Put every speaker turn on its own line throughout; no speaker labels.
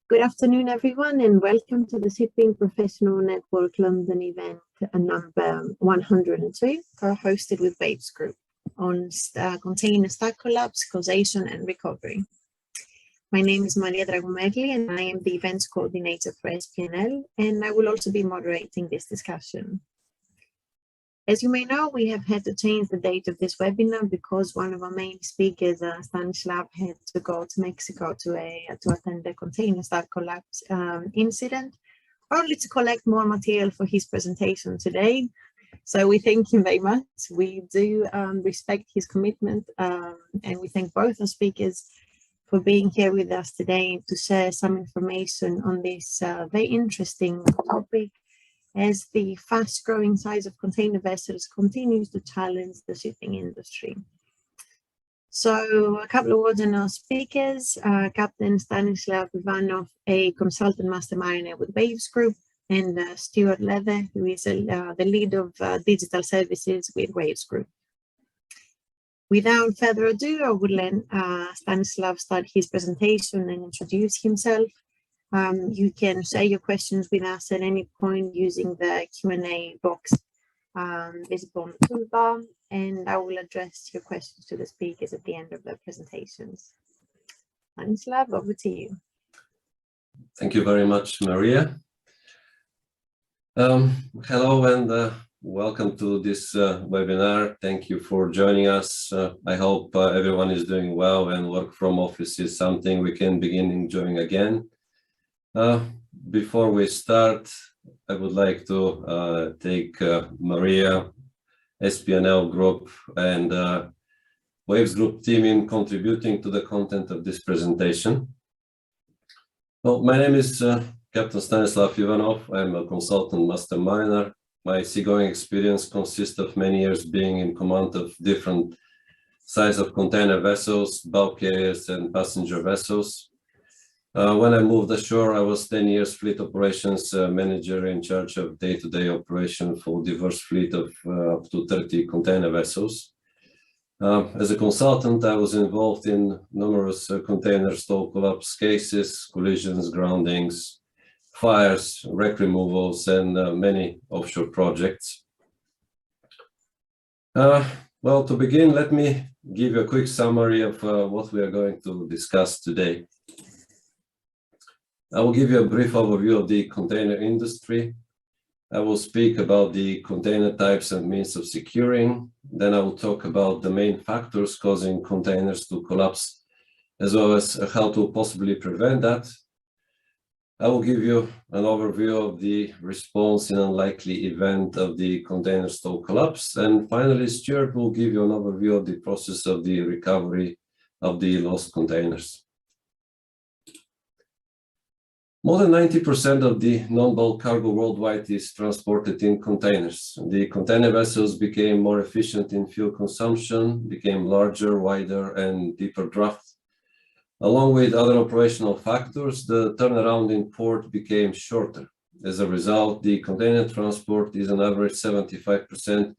Good afternoon, everyone, and welcome to the Shipping Professional Network London event number 102, co-hosted with Waves Group on container stack collapse, causation, and recovery. My name is Maria Dragomegli, and I am the events coordinator for SPNL, and I will also be moderating this discussion. As you may know, we have had to change the date of this webinar because one of our main speakers, Stanislav, had to go to Mexico to attend the container stack collapse incident, only to collect more material for his presentation today. So we thank him very much. We do respect his commitment, and we thank both our speakers for being here with us today to share some information on this very interesting topic, as the fast-growing size of container vessels continues to challenge the shipping industry. So a couple of words on our speakers. Captain Stanislav Ivanov, a consultant master mariner with Waves Group, and Stuart Leather, who is the lead of digital services with Waves Group. Without further ado, I would let Stanislav start his presentation and introduce himself. You can share your questions with us at any point using the Q&A box visible on the toolbar, and I will address your questions to the speakers at the end of their presentations. Stanislav, over to you.
Thank you very much, Maria. Hello and welcome to this webinar. Thank you for joining us. I hope everyone is doing well and work from office is something we can begin enjoying again. Before we start, I would like to thank Maria, SPNL Group, and Waves Group team in contributing to the content of this presentation. Well, my name is Captain Stanislav Ivanov. I'm a consultant master mariner. My seagoing experience consists of many years being in command of different size of container vessels, bulk carriers, and passenger vessels. When I moved ashore, I was 10 years fleet operations manager in charge of day-to-day operation for diverse fleet of up to 30 container vessels. As a consultant, I was involved in numerous container stow collapse cases, collisions, groundings, fires, wreck removals, and many offshore projects. Well, to begin, let me give you a quick summary of what we are going to discuss today. I will give you a brief overview of the container industry. I will speak about the container types and means of securing. Then I will talk about the main factors causing containers to collapse, as well as how to possibly prevent that. I will give you an overview of the response in unlikely event of the container stow collapse. And finally, Stuart will give you an overview of the process of the recovery of the lost containers. More than 90% of the non-bulk cargo worldwide is transported in containers. The container vessels became more efficient in fuel consumption, became larger, wider, and deeper draft. Along with other operational factors, the turnaround in port became shorter. As a result, the container transport is on average 75%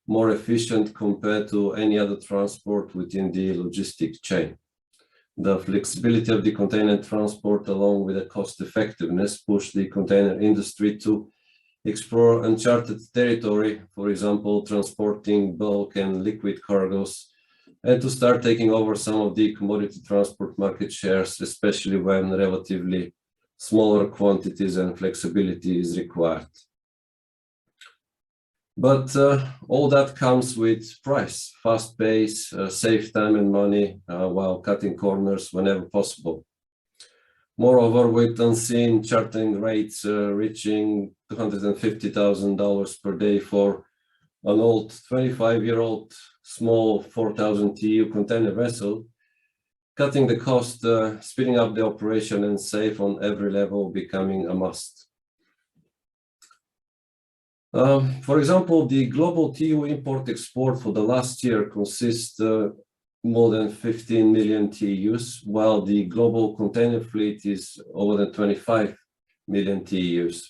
more efficient compared to any other transport within the logistic chain. The flexibility of the container transport, along with the cost effectiveness, pushed the container industry to explore uncharted territory, for example, transporting bulk and liquid cargoes, and to start taking over some of the commodity transport market shares, especially when relatively smaller quantities and flexibility is required. But all that comes with price, fast pace, save time and money while cutting corners whenever possible. Moreover, with unseen chartering rates reaching $250,000 per day for an old 25-year-old small 4,000 TEU container vessel, cutting the cost, speeding up the operation and save on every level becoming a must. For example, the global TEU import-export for the last year consists more than 15 million TEUs, while the global container fleet is over than 25 million TEUs.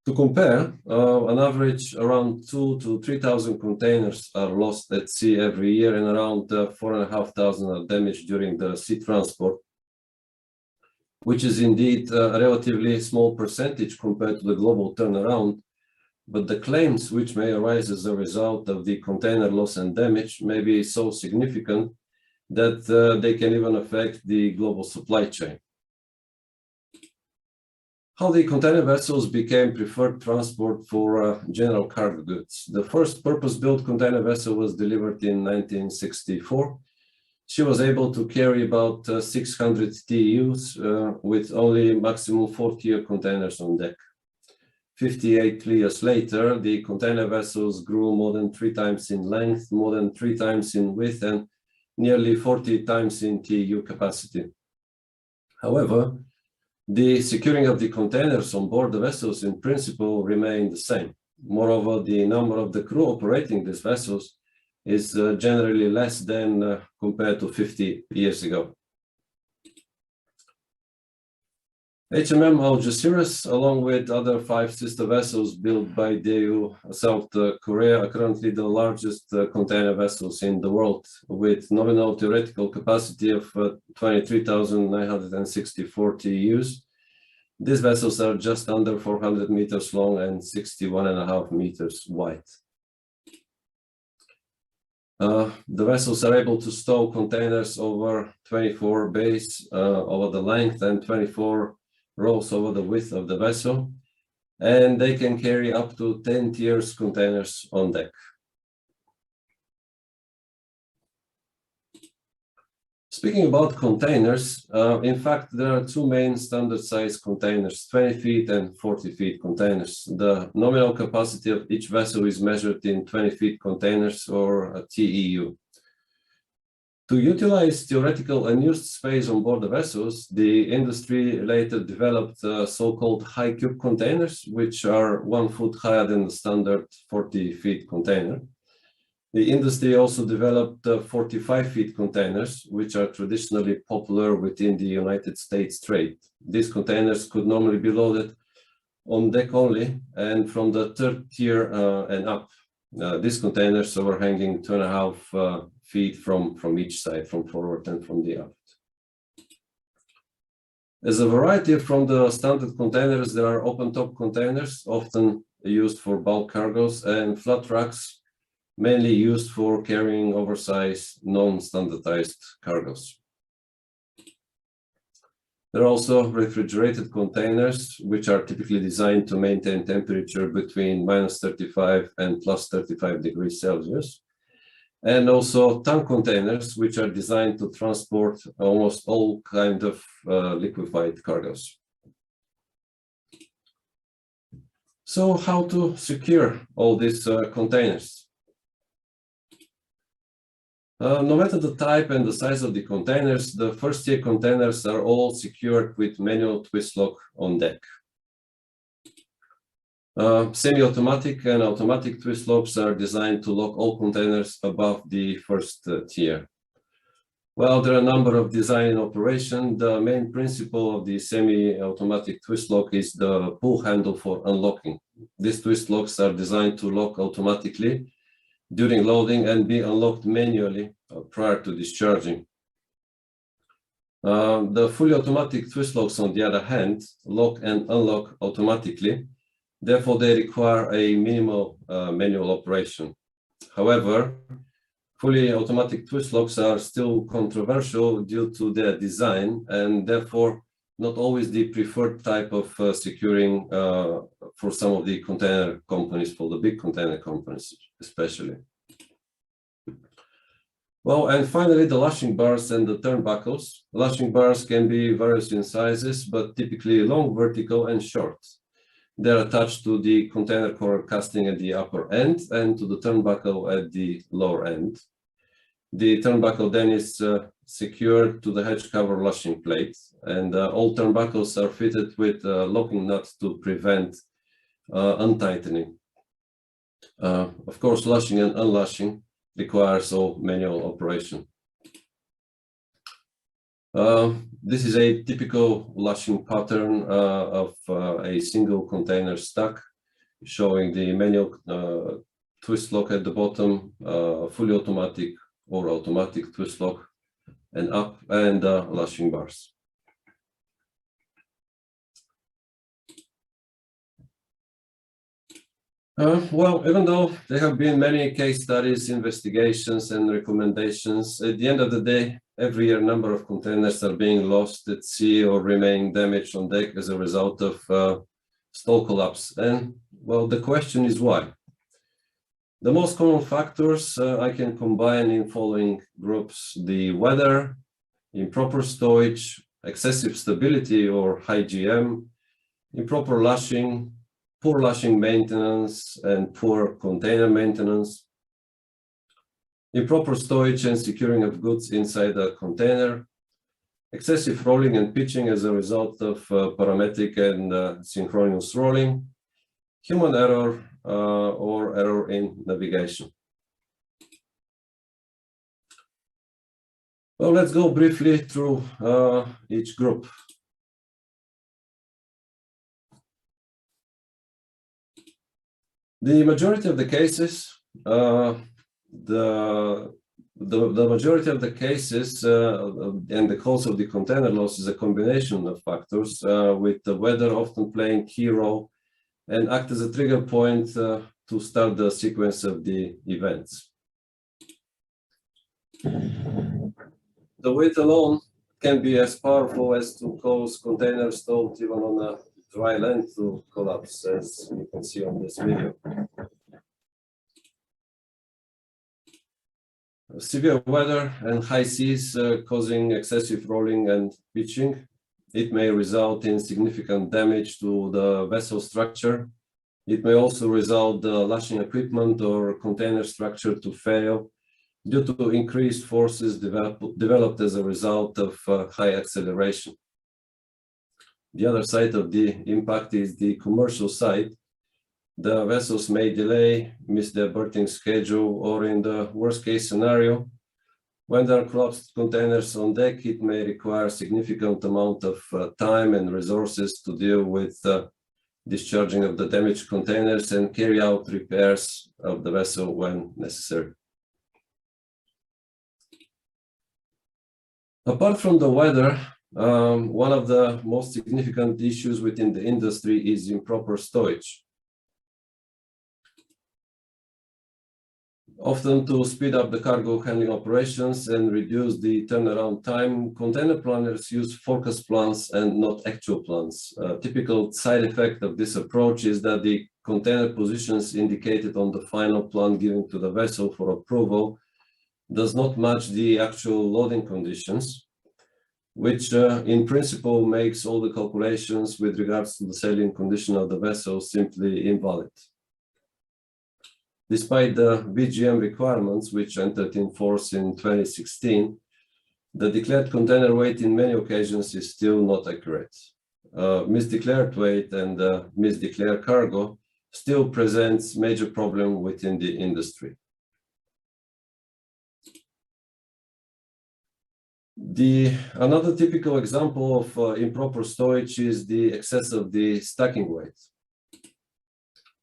To compare, on average, around 2,000 to 3,000 containers are lost at sea every year, and around 4,500 are damaged during the sea transport. which is indeed a relatively small percentage compared to the global turnaround. But the claims which may arise as a result of the container loss and damage may be so significant that they can even affect the global supply chain. How the container vessels became preferred transport for general cargo goods. The first purpose-built container vessel was delivered in 1964. She was able to carry about 600 TEUs with only maximum 40 containers on deck. 58 years later, the container vessels grew more than 3 times in length, more than 3 times in width, and nearly 40 times in TEU capacity. However, the securing of the containers on board the vessels in principle remained the same. Moreover, the number of the crew operating these vessels is generally less than compared to 50 years ago. HMM Algeciras, along with other 5 sister vessels built by DAU South Korea, are currently the largest container vessels in the world, with nominal theoretical capacity of 23,964 TEUs. These vessels are just under 400 meters long and 61.5 meters wide. The vessels are able to stow containers over 24 bays over the length and 24 rows over the width of the vessel, and they can carry up to 10 tiers containers on deck. Speaking about containers, in fact, there are 2 main standard size containers, 20 feet and 40 feet containers. The nominal capacity of each vessel is measured in 20 feet containers or a TEU. To utilize theoretical unused space on board the vessels, the industry later developed so-called high cube containers, which are 1 foot higher than the standard 40 feet container. The industry also developed 45 feet containers, which are traditionally popular within the United States trade. These containers could normally be loaded on deck only and from the 3rd tier and up. These containers are hanging 2.5 feet from each side, from forward and from the aft. As a variety from the standard containers, there are open-top containers, often used for bulk cargoes, and flat racks, mainly used for carrying oversized, non-standardized cargoes. There are also refrigerated containers, which are typically designed to maintain temperature between -35 and +35 degrees Celsius. And also tank containers, which are designed to transport almost all kinds of liquefied cargoes. So how to secure all these containers? No matter the type and the size of the containers, the first tier containers are all secured with manual twist lock on deck. Semi-automatic and automatic twist locks are designed to lock all containers above the first tier. Well, there are a number of design in operation. The main principle of the semi-automatic twist lock is the pull handle for unlocking. These twist locks are designed to lock automatically during loading and be unlocked manually prior to discharging. The fully automatic twist locks, on the other hand, lock and unlock automatically. Therefore, they require a minimal manual operation. However, fully automatic twist locks are still controversial due to their design and therefore not always the preferred type of securing for some of the container companies, for the big container companies especially. Well, and finally, the lashing bars and the turnbuckles. Lashing bars can be various in sizes, but typically long, vertical, and short. They're attached to the container core casting at the upper end and to the turnbuckle at the lower end. The turnbuckle then is secured to the hatch cover lashing plate, and all turnbuckles are fitted with locking nuts to prevent untightening. Of course, lashing and unlashing requires all manual operation. This is a typical lashing pattern of a single container stack, showing the manual twist lock at the bottom, fully automatic or automatic twist lock, and up, and lashing bars. Well, even though there have been many case studies, investigations, and recommendations, at the end of the day, every year a number of containers are being lost at sea or remaining damaged on deck as a result of stow collapse. And well, the question is why? The most common factors I can combine in following groups: the weather, improper stowage, excessive stability or high GM, improper lashing, poor lashing maintenance and poor container maintenance, improper storage and securing of goods inside the container, excessive rolling and pitching as a result of parametric and synchronous rolling, human error or error in navigation. Well, let's go briefly through each group. The majority of the cases, the majority of the cases and the cause of the container loss is a combination of factors, with the weather often playing key role and act as a trigger point to start the sequence of the events. The weight alone can be as powerful as to cause containers stowed even on a dry land to collapse, as you can see on this video. Severe weather and high seas causing excessive rolling and pitching. It may result in significant damage to the vessel structure. It may also result the lashing equipment or container structure to fail due to increased forces developed as a result of high acceleration. The other side of the impact is the commercial side. The vessels may delay, miss their berthing schedule, or in the worst case scenario, when there are collapsed containers on deck, it may require a significant amount of time and resources to deal with discharging of the damaged containers and carry out repairs of the vessel when necessary. Apart from the weather, one of the most significant issues within the industry is improper stowage. Often to speed up the cargo handling operations and reduce the turnaround time, container planners use forecast plans and not actual plans. A typical side effect of this approach is that the container positions indicated on the final plan given to the vessel for approval does not match the actual loading conditions, which in principle makes all the calculations with regards to the sailing condition of the vessel simply invalid. Despite the VGM requirements, which entered in force in 2016, the declared container weight in many occasions is still not accurate. Misdeclared weight and misdeclared cargo still presents major problem within the industry. Another typical example of improper stowage is the excess of the stacking weight.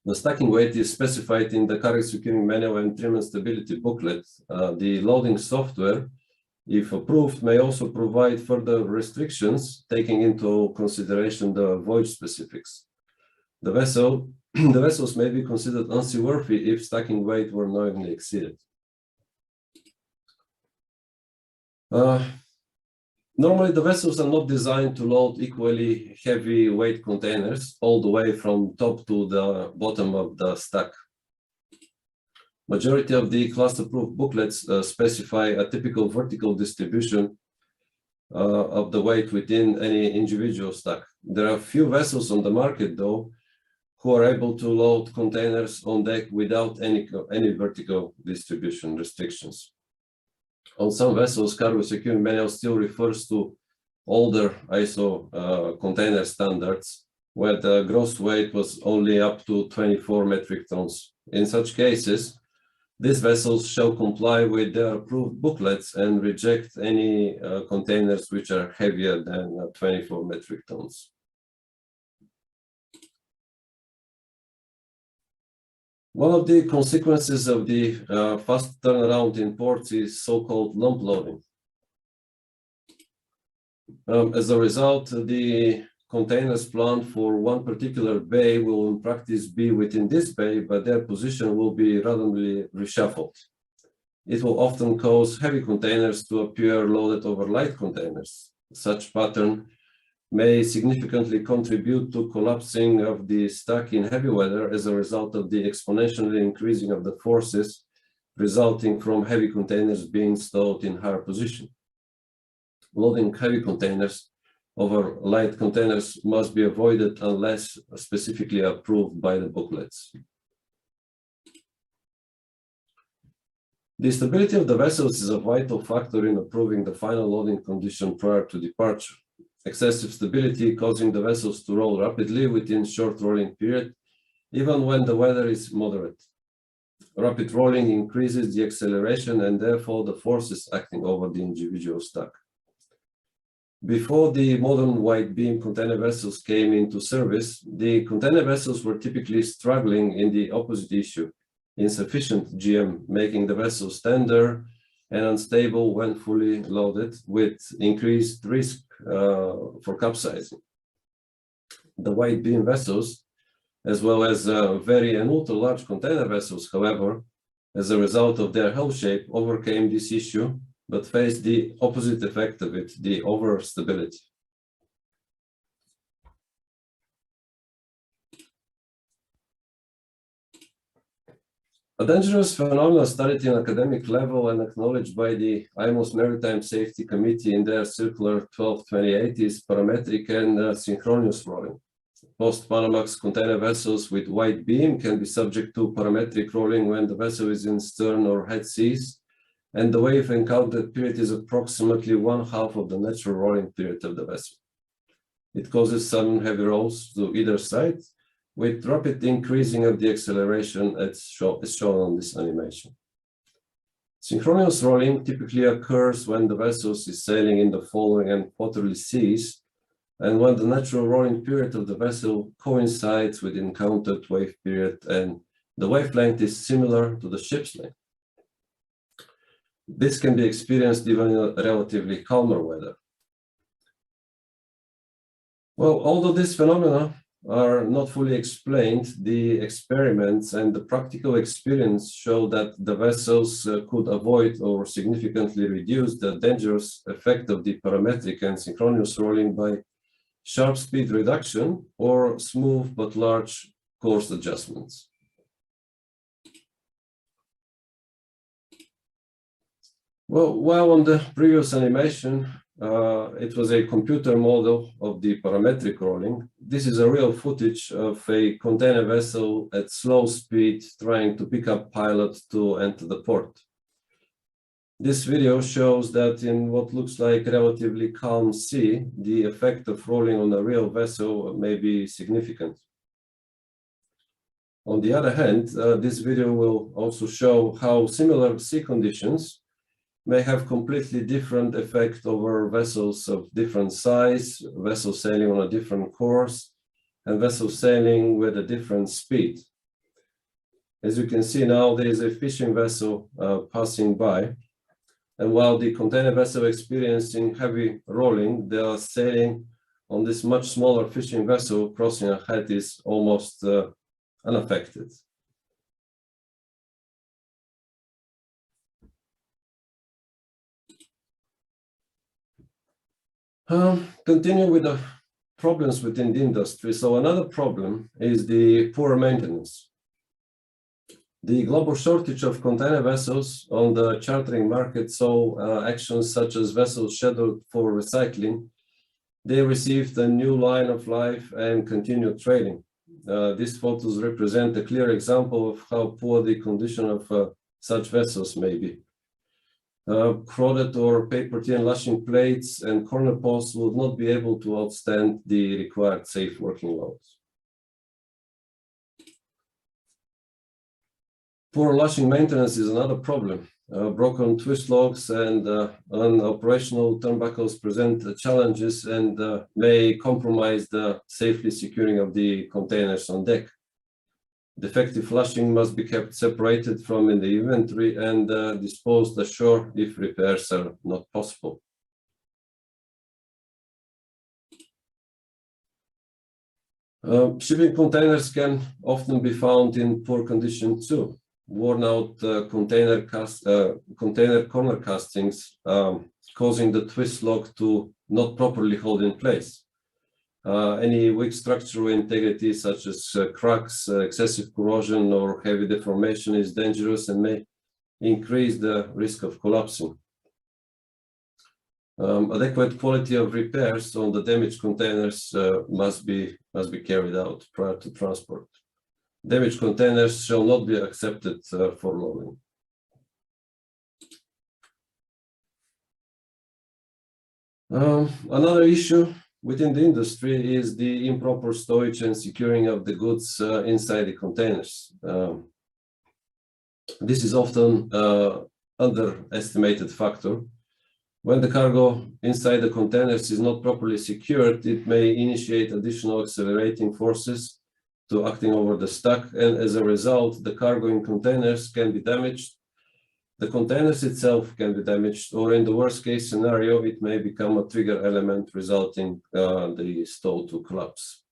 The stacking weight is specified in the cargo securing manual and trim and stability booklet. The loading software, if approved, may also provide further restrictions, taking into consideration the voyage specifics. The vessels may be considered unseaworthy if stacking weight were knowingly exceeded. Normally, the vessels are not designed to load equally heavy weight containers all the way from top to the bottom of the stack. Majority of the class-approved booklets specify a typical vertical distribution of the weight within any individual stack. There are few vessels on the market, though, who are able to load containers on deck without any vertical distribution restrictions. On some vessels, cargo securing manual still refers to older ISO container standards, where the gross weight was only up to 24 metric tons. In such cases, these vessels shall comply with their approved booklets and reject any containers which are heavier than 24 metric tons. One of the consequences of the fast turnaround in ports is so-called lump loading. As a result, the containers planned for one particular bay will in practice be within this bay, but their position will be randomly reshuffled. It will often cause heavy containers to appear loaded over light containers. Such pattern may significantly contribute to collapsing of the stack in heavy weather as a result of the exponentially increasing of the forces resulting from heavy containers being stowed in higher position. Loading heavy containers over light containers must be avoided unless specifically approved by the booklets. The stability of the vessels is a vital factor in approving the final loading condition prior to departure. Excessive stability causing the vessels to roll rapidly within short rolling period, even when the weather is moderate. Rapid rolling increases the acceleration and therefore the forces acting over the individual stack. Before the modern wide beam container vessels came into service, the container vessels were typically struggling in the opposite issue, insufficient GM, making the vessels tender and unstable when fully loaded, with increased risk for capsizing. The wide beam vessels, as well as very and ultra large container vessels, however, as a result of their hull shape, overcame this issue, but faced the opposite effect of it, the overstability. A dangerous phenomenon studied in academic level and acknowledged by the IMO's Maritime Safety Committee in their Circular 1228 is parametric and synchronous rolling. Post-Panamax container vessels with wide beam can be subject to parametric rolling when the vessel is in stern or head seas, and the wave encounter period is approximately 1/2 of the natural rolling period of the vessel. It causes sudden heavy rolls to either side, with rapid increasing of the acceleration as shown on this animation. Synchronous rolling typically occurs when the vessel is sailing in the following and quarterly seas, and when the natural rolling period of the vessel coincides with encountered wave period and the wavelength is similar to the ship's length. This can be experienced even in relatively calmer weather. Well, although these phenomena are not fully explained, the experiments and the practical experience show that the vessels could avoid or significantly reduce the dangerous effect of the parametric and synchronous rolling by sharp speed reduction or smooth but large course adjustments. Well, while on the previous animation, it was a computer model of the parametric rolling. This is a real footage of a container vessel at slow speed trying to pick up pilot to enter the port. This video shows that in what looks like relatively calm sea, the effect of rolling on a real vessel may be significant. On the other hand, this video will also show how similar sea conditions may have completely different effect over vessels of different size, vessels sailing on a different course, and vessels sailing with a different speed. As you can see now, there is a fishing vessel passing by, and while the container vessel experiencing heavy rolling, they are sailing on this much smaller fishing vessel crossing ahead is almost unaffected. Continue with the problems within the industry. So another problem is the poor maintenance. The global shortage of container vessels on the chartering market saw actions such as vessels scheduled for recycling. They received a new line of life and continued trading. These photos represent a clear example of how poor the condition of such vessels may be. Crowded or paper tin lashing plates and corner posts would not be able to withstand the required safe working loads. Poor lashing maintenance is another problem. Broken twist locks and unoperational turnbuckles present challenges and may compromise the safely securing of the containers on deck. Defective lashing must be kept separated from in the inventory and disposed ashore if repairs are not possible. Shipping containers can often be found in poor condition too. Worn out container corner castings, causing the twist lock to not properly hold in place. Any weak structural integrity, such as cracks, excessive corrosion, or heavy deformation, is dangerous and may increase the risk of collapsing. Adequate quality of repairs on the damaged containers must be carried out prior to transport. Damaged containers shall not be accepted for loading. Another issue within the industry is the improper stowage and securing of the goods inside the containers. This is often underestimated factor. When the cargo inside the containers is not properly secured, it may initiate additional accelerating forces to acting over the stock, and as a result, the cargo in containers can be damaged. The containers itself can be damaged, or in the worst case scenario, it may become a trigger element resulting the stow to collapse.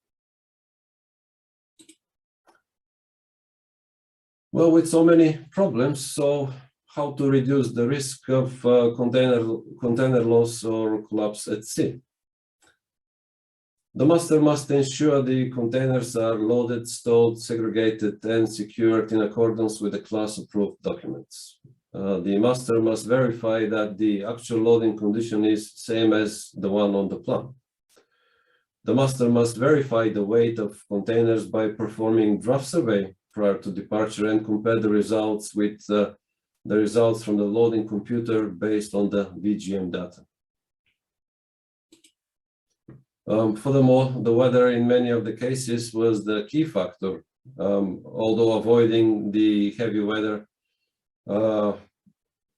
Well, with so many problems, so how to reduce the risk of container loss or collapse at sea? The master must ensure the containers are loaded, stowed, segregated, and secured in accordance with the class-approved documents. The master must verify that the actual loading condition is same as the one on the plan. The master must verify the weight of containers by performing draft survey prior to departure and compare the results with the results from the loading computer based on the VGM data. Furthermore, the weather in many of the cases was the key factor. Although avoiding the heavy weather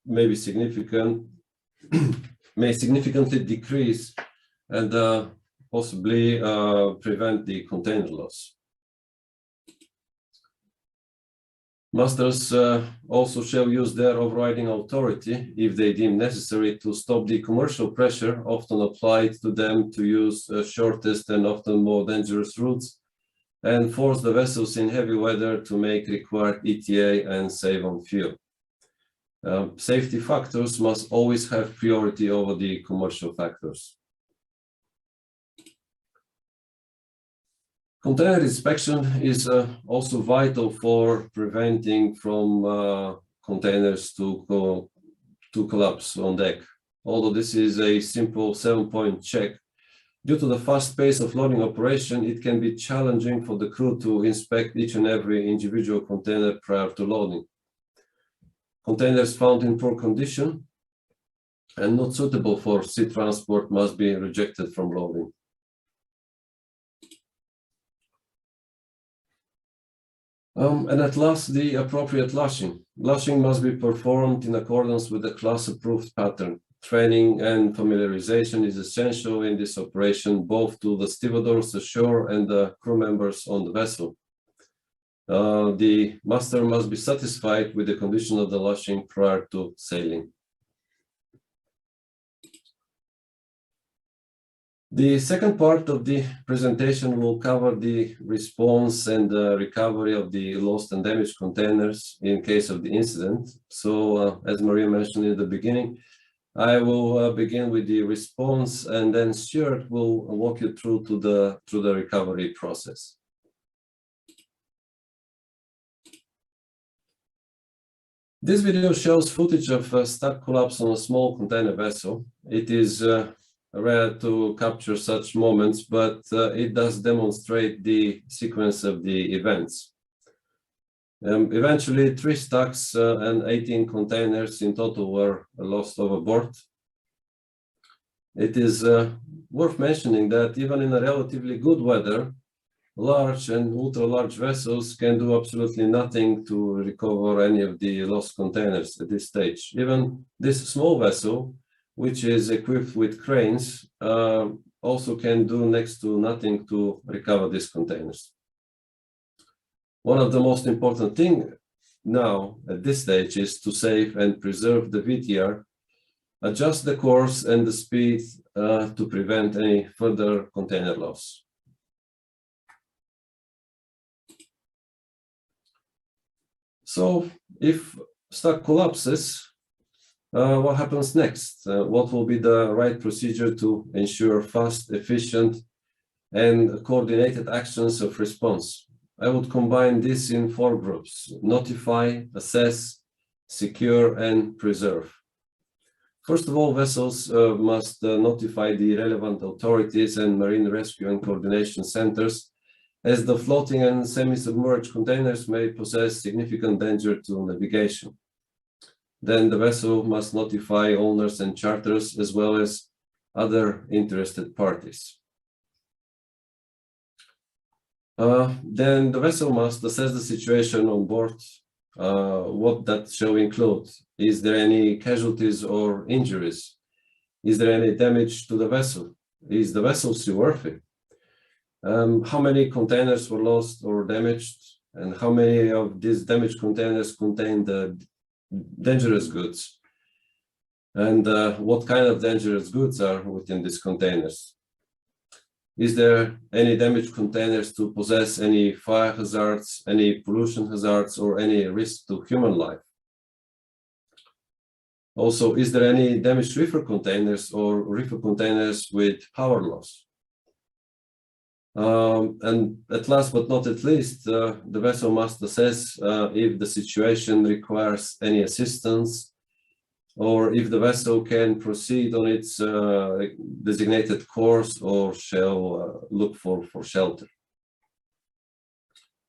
may significantly decrease and possibly prevent the container loss. Masters also shall use their overriding authority, if they deem necessary, to stop the commercial pressure often applied to them to use shortest and often more dangerous routes, and force the vessels in heavy weather to make required ETA and save on fuel. Safety factors must always have priority over the commercial factors. Container inspection is also vital for preventing from containers to collapse on deck. Although this is a simple 7-point check, due to the fast pace of loading operation, it can be challenging for the crew to inspect each and every individual container prior to loading. Containers found in poor condition and not suitable for sea transport must be rejected from loading. And at last, the appropriate lashing. Lashing must be performed in accordance with the class-approved pattern. Training and familiarization is essential in this operation, both to the stevedores ashore and the crew members on the vessel. The master must be satisfied with the condition of the lashing prior to sailing. The second part of the presentation will cover the response and the recovery of the lost and damaged containers in case of the incident. So, as Maria mentioned in the beginning, I will begin with the response, and then Stuart will walk you through the recovery process. This video shows footage of a stack collapse on a small container vessel. It is rare to capture such moments, but it does demonstrate the sequence of the events. Eventually, 3 stacks and 18 containers in total were lost overboard. It is worth mentioning that even in a relatively good weather, large and ultra-large vessels can do absolutely nothing to recover any of the lost containers at this stage. Even this small vessel, which is equipped with cranes, also can do next to nothing to recover these containers. One of the most important things now at this stage is to save and preserve the VTR, adjust the course and the speed to prevent any further container loss. So if stack collapses, what happens next? What will be the right procedure to ensure fast, efficient, and coordinated actions of response? I would combine this in 4 groups: notify, assess, secure, and preserve. First of all, vessels must notify the relevant authorities and marine rescue and coordination centers, as the floating and semi-submerged containers may possess significant danger to navigation. Then the vessel must notify owners and charters, as well as other interested parties. Then the vessel must assess the situation on board, what that shall include. Is there any casualties or injuries? Is there any damage to the vessel? Is the vessel seaworthy? How many containers were lost or damaged? And how many of these damaged containers contain the dangerous goods? And what kind of dangerous goods are within these containers? Is there any damaged containers to possess any fire hazards, any pollution hazards, or any risk to human life? Also, is there any damaged reefer containers or reefer containers with power loss? And at last but not at least, the vessel must assess if the situation requires any assistance, or if the vessel can proceed on its designated course, or shall look for shelter.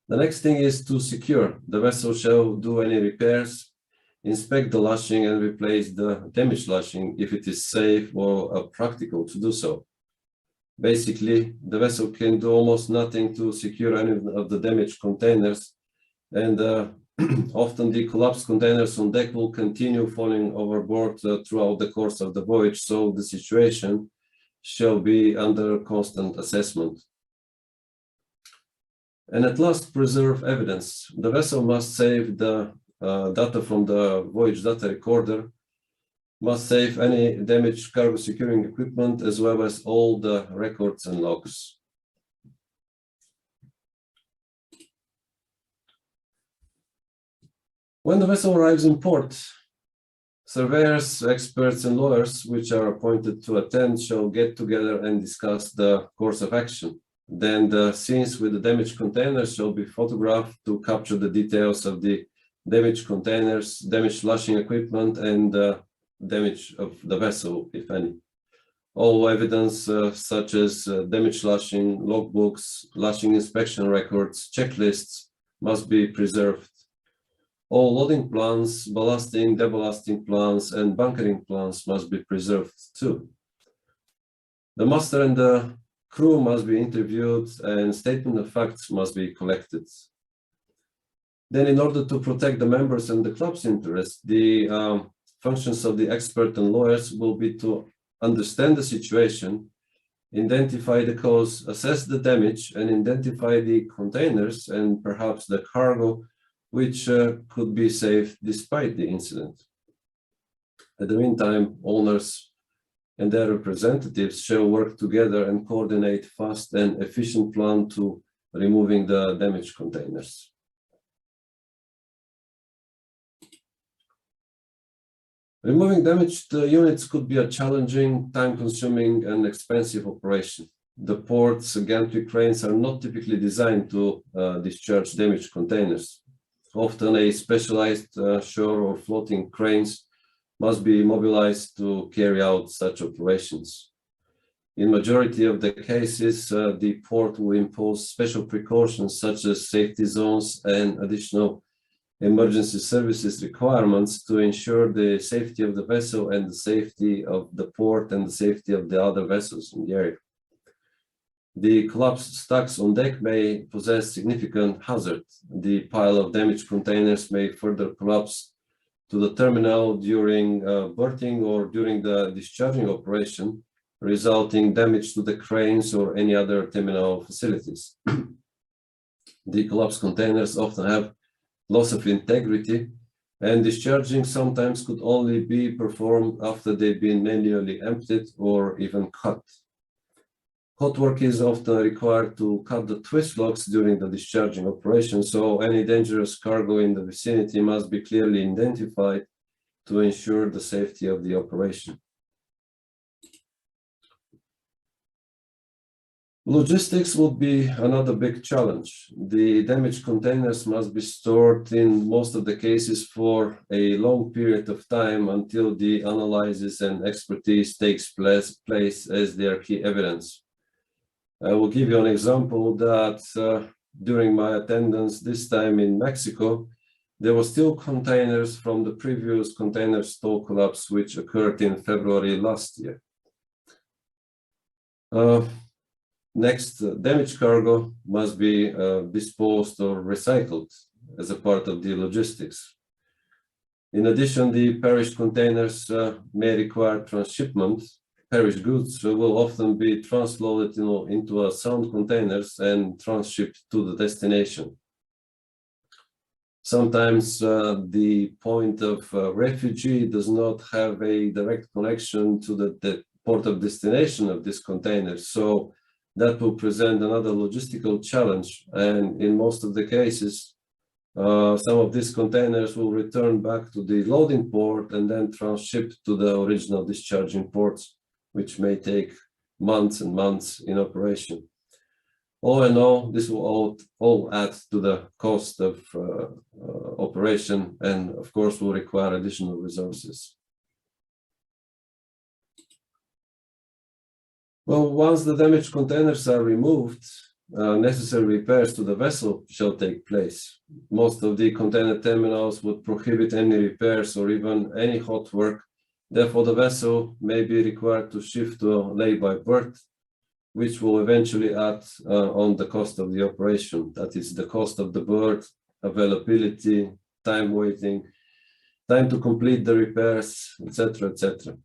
The next thing is to secure. The vessel shall do any repairs, inspect the lashing, and replace the damaged lashing if it is safe or practical to do so. Basically, the vessel can do almost nothing to secure any of the damaged containers, and often the collapsed containers on deck will continue falling overboard throughout the course of the voyage, so the situation shall be under constant assessment. And at last, preserve evidence. The vessel must save the data from the voyage data recorder, must save any damaged cargo securing equipment, as well as all the records and logs. When the vessel arrives in port, surveyors, experts, and lawyers, which are appointed to attend, shall get together and discuss the course of action. Then the scenes with the damaged containers shall be photographed to capture the details of the damaged containers, damaged lashing equipment, and damage of the vessel, if any. All evidence such as damaged lashing, logbooks, lashing inspection records, checklists must be preserved. All loading plans, ballasting, deballasting plans, and bunkering plans must be preserved too. The master and the crew must be interviewed, and statement of facts must be collected. Then, in order to protect the members and the club's interests, the functions of the expert and lawyers will be to understand the situation, identify the cause, assess the damage, and identify the containers and perhaps the cargo which could be saved despite the incident. At the meantime, owners and their representatives shall work together and coordinate fast and efficient plan to removing the damaged containers. Removing damaged units could be a challenging, time-consuming, and expensive operation. The port's gantry cranes are not typically designed to discharge damaged containers. Often a specialized shore or floating cranes must be mobilized to carry out such operations. In majority of the cases, the port will impose special precautions such as safety zones and additional emergency services requirements to ensure the safety of the vessel and the safety of the port and the safety of the other vessels in the area. The collapsed stacks on deck may possess significant hazard. The pile of damaged containers may further collapse to the terminal during berthing or during the discharging operation, resulting damage to the cranes or any other terminal facilities. The collapsed containers often have loss of integrity, and discharging sometimes could only be performed after they've been manually emptied or even cut. Hot work is often required to cut the twist locks during the discharging operation, so any dangerous cargo in the vicinity must be clearly identified to ensure the safety of the operation. Logistics would be another big challenge. The damaged containers must be stored in most of the cases for a long period of time until the analysis and expertise takes place as their key evidence. I will give you an example that during my attendance this time in Mexico, there were still containers from the previous container stow collapse which occurred in February last year. Next, damaged cargo must be disposed or recycled as a part of the logistics. In addition, the perished containers may require transshipment. Perished goods will often be transloaded into sound containers and transshipped to the destination. Sometimes the point of refugee does not have a direct connection to the port of destination of this container, so that will present another logistical challenge, and in most of the cases, some of these containers will return back to the loading port and then transshipped to the original discharging ports, which may take months and months in operation. All in all, this will all add to the cost of operation, and of course will require additional resources. Well, once the damaged containers are removed, necessary repairs to the vessel shall take place. Most of the container terminals would prohibit any repairs or even any hot work. Therefore, the vessel may be required to shift to a lay-by berth, which will eventually add on the cost of the operation. That is the cost of the berth, availability, time waiting, time to complete the repairs, etc., etc.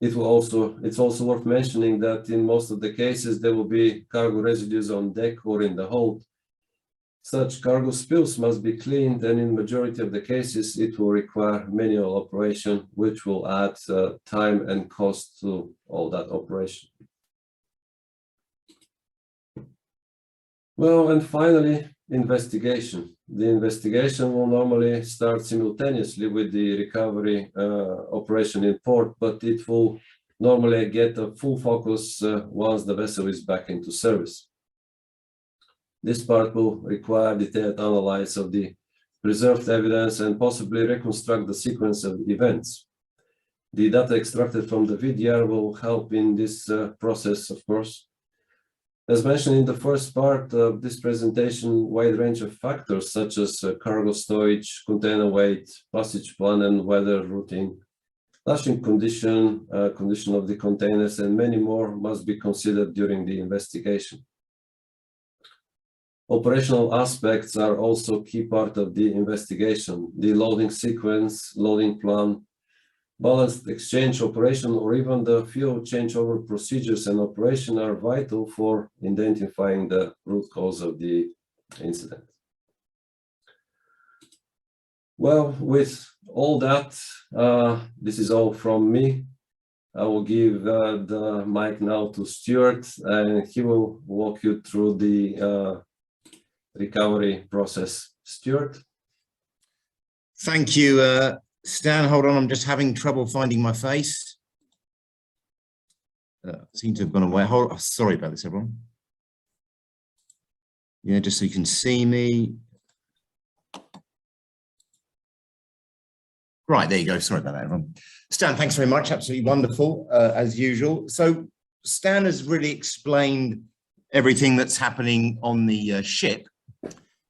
It's also worth mentioning that in most of the cases, there will be cargo residues on deck or in the hold. Such cargo spills must be cleaned, and in majority of the cases, it will require manual operation, which will add time and cost to all that operation. Well, and finally, investigation. The investigation will normally start simultaneously with the recovery operation in port, but it will normally get a full focus once the vessel is back into service. This part will require detailed analysis of the preserved evidence and possibly reconstruct the sequence of events. The data extracted from the VDR will help in this process, of course. As mentioned in the first part of this presentation, wide range of factors such as cargo stowage, container weight, passage plan and weather routing, lashing condition, condition of the containers, and many more must be considered during the investigation. Operational aspects are also key part of the investigation. The loading sequence, loading plan, ballast exchange operation, or even the fuel changeover procedures and operation are vital for identifying the root cause of the incident. Well, with all that, this is all from me. I will give the mic now to Stuart, and he will walk you through the recovery process. Stuart?
Thank you, Stan. Hold on, I'm just having trouble finding my face. Seem to have gone away. Sorry about this, everyone. Yeah, just so you can see me. Right, there you go. Sorry about that, everyone. Stan, thanks very much. Absolutely wonderful, as usual. So Stan has really explained everything that's happening on the ship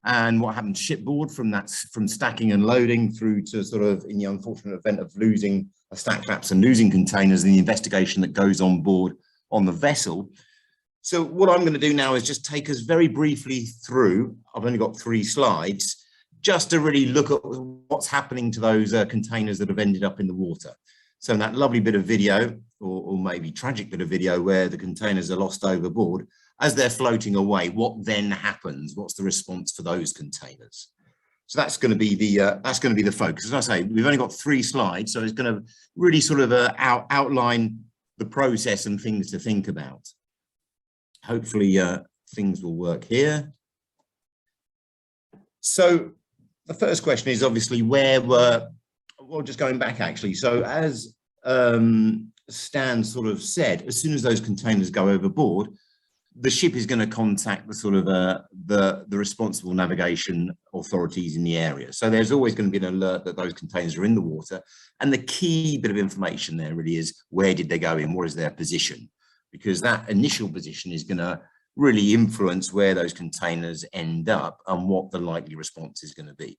and what happened shipboard from stacking and loading through to sort of in the unfortunate event of losing a stack collapse and losing containers and the investigation that goes on board on the vessel. So what I'm going to do now is just take us very briefly through, I've only got 3 slides, just to really look at what's happening to those containers that have ended up in the water. So in that lovely bit of video, or maybe tragic bit of video where the containers are lost overboard, as they're floating away, what then happens? What's the response for those containers? So that's going to be the focus. As I say, we've only got 3 slides, so it's going to really sort of outline the process and things to think about. hopefully things will work here. So the first question is obviously just going back actually. So as Stan sort of said, as soon as those containers go overboard, the ship is going to contact the sort of the responsible navigation authorities in the area. So there's always going to be an alert that those containers are in the water. And the key bit of information there really is, where did they go in? What is their position? Because that initial position is going to really influence where those containers end up and what the likely response is going to be.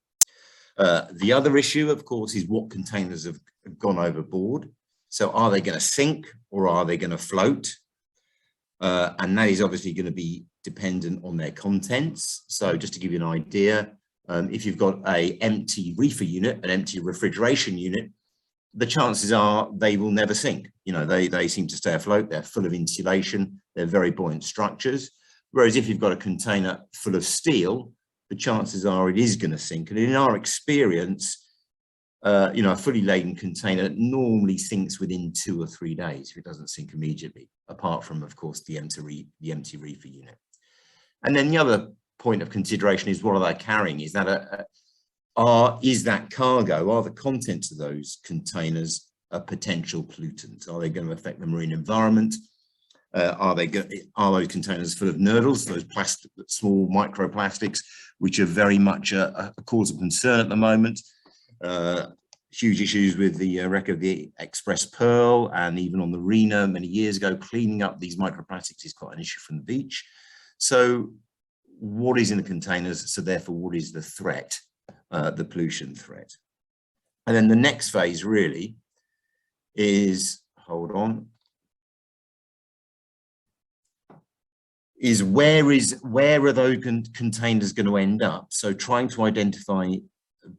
The other issue, of course, is what containers have gone overboard. So are they going to sink or are they going to float? And that is obviously going to be dependent on their contents. So just to give you an idea, if you've got an empty reefer unit, an empty refrigeration unit, the chances are they will never sink. You know, they seem to stay afloat. They're full of insulation. They're very buoyant structures. Whereas if you've got a container full of steel, the chances are it is going to sink. And in our experience, you know, a fully laden container normally sinks within 2 or 3 days if it doesn't sink immediately, apart from, of course, the empty reefer unit. And then the other point of consideration is, what are they carrying? Is that is that cargo, are the contents of those containers a potential pollutant? Are they going to affect the marine environment? Are those containers full of nurdles, those small microplastics, which are very much a cause of concern at the moment? Huge issues with the wreck of the Express Pearl, and even on the Rena many years ago, cleaning up these microplastics is quite an issue from the beach. So what is in the containers? So therefore, what is the threat, the pollution threat? And then the next phase really is, is where are those containers going to end up? So trying to identify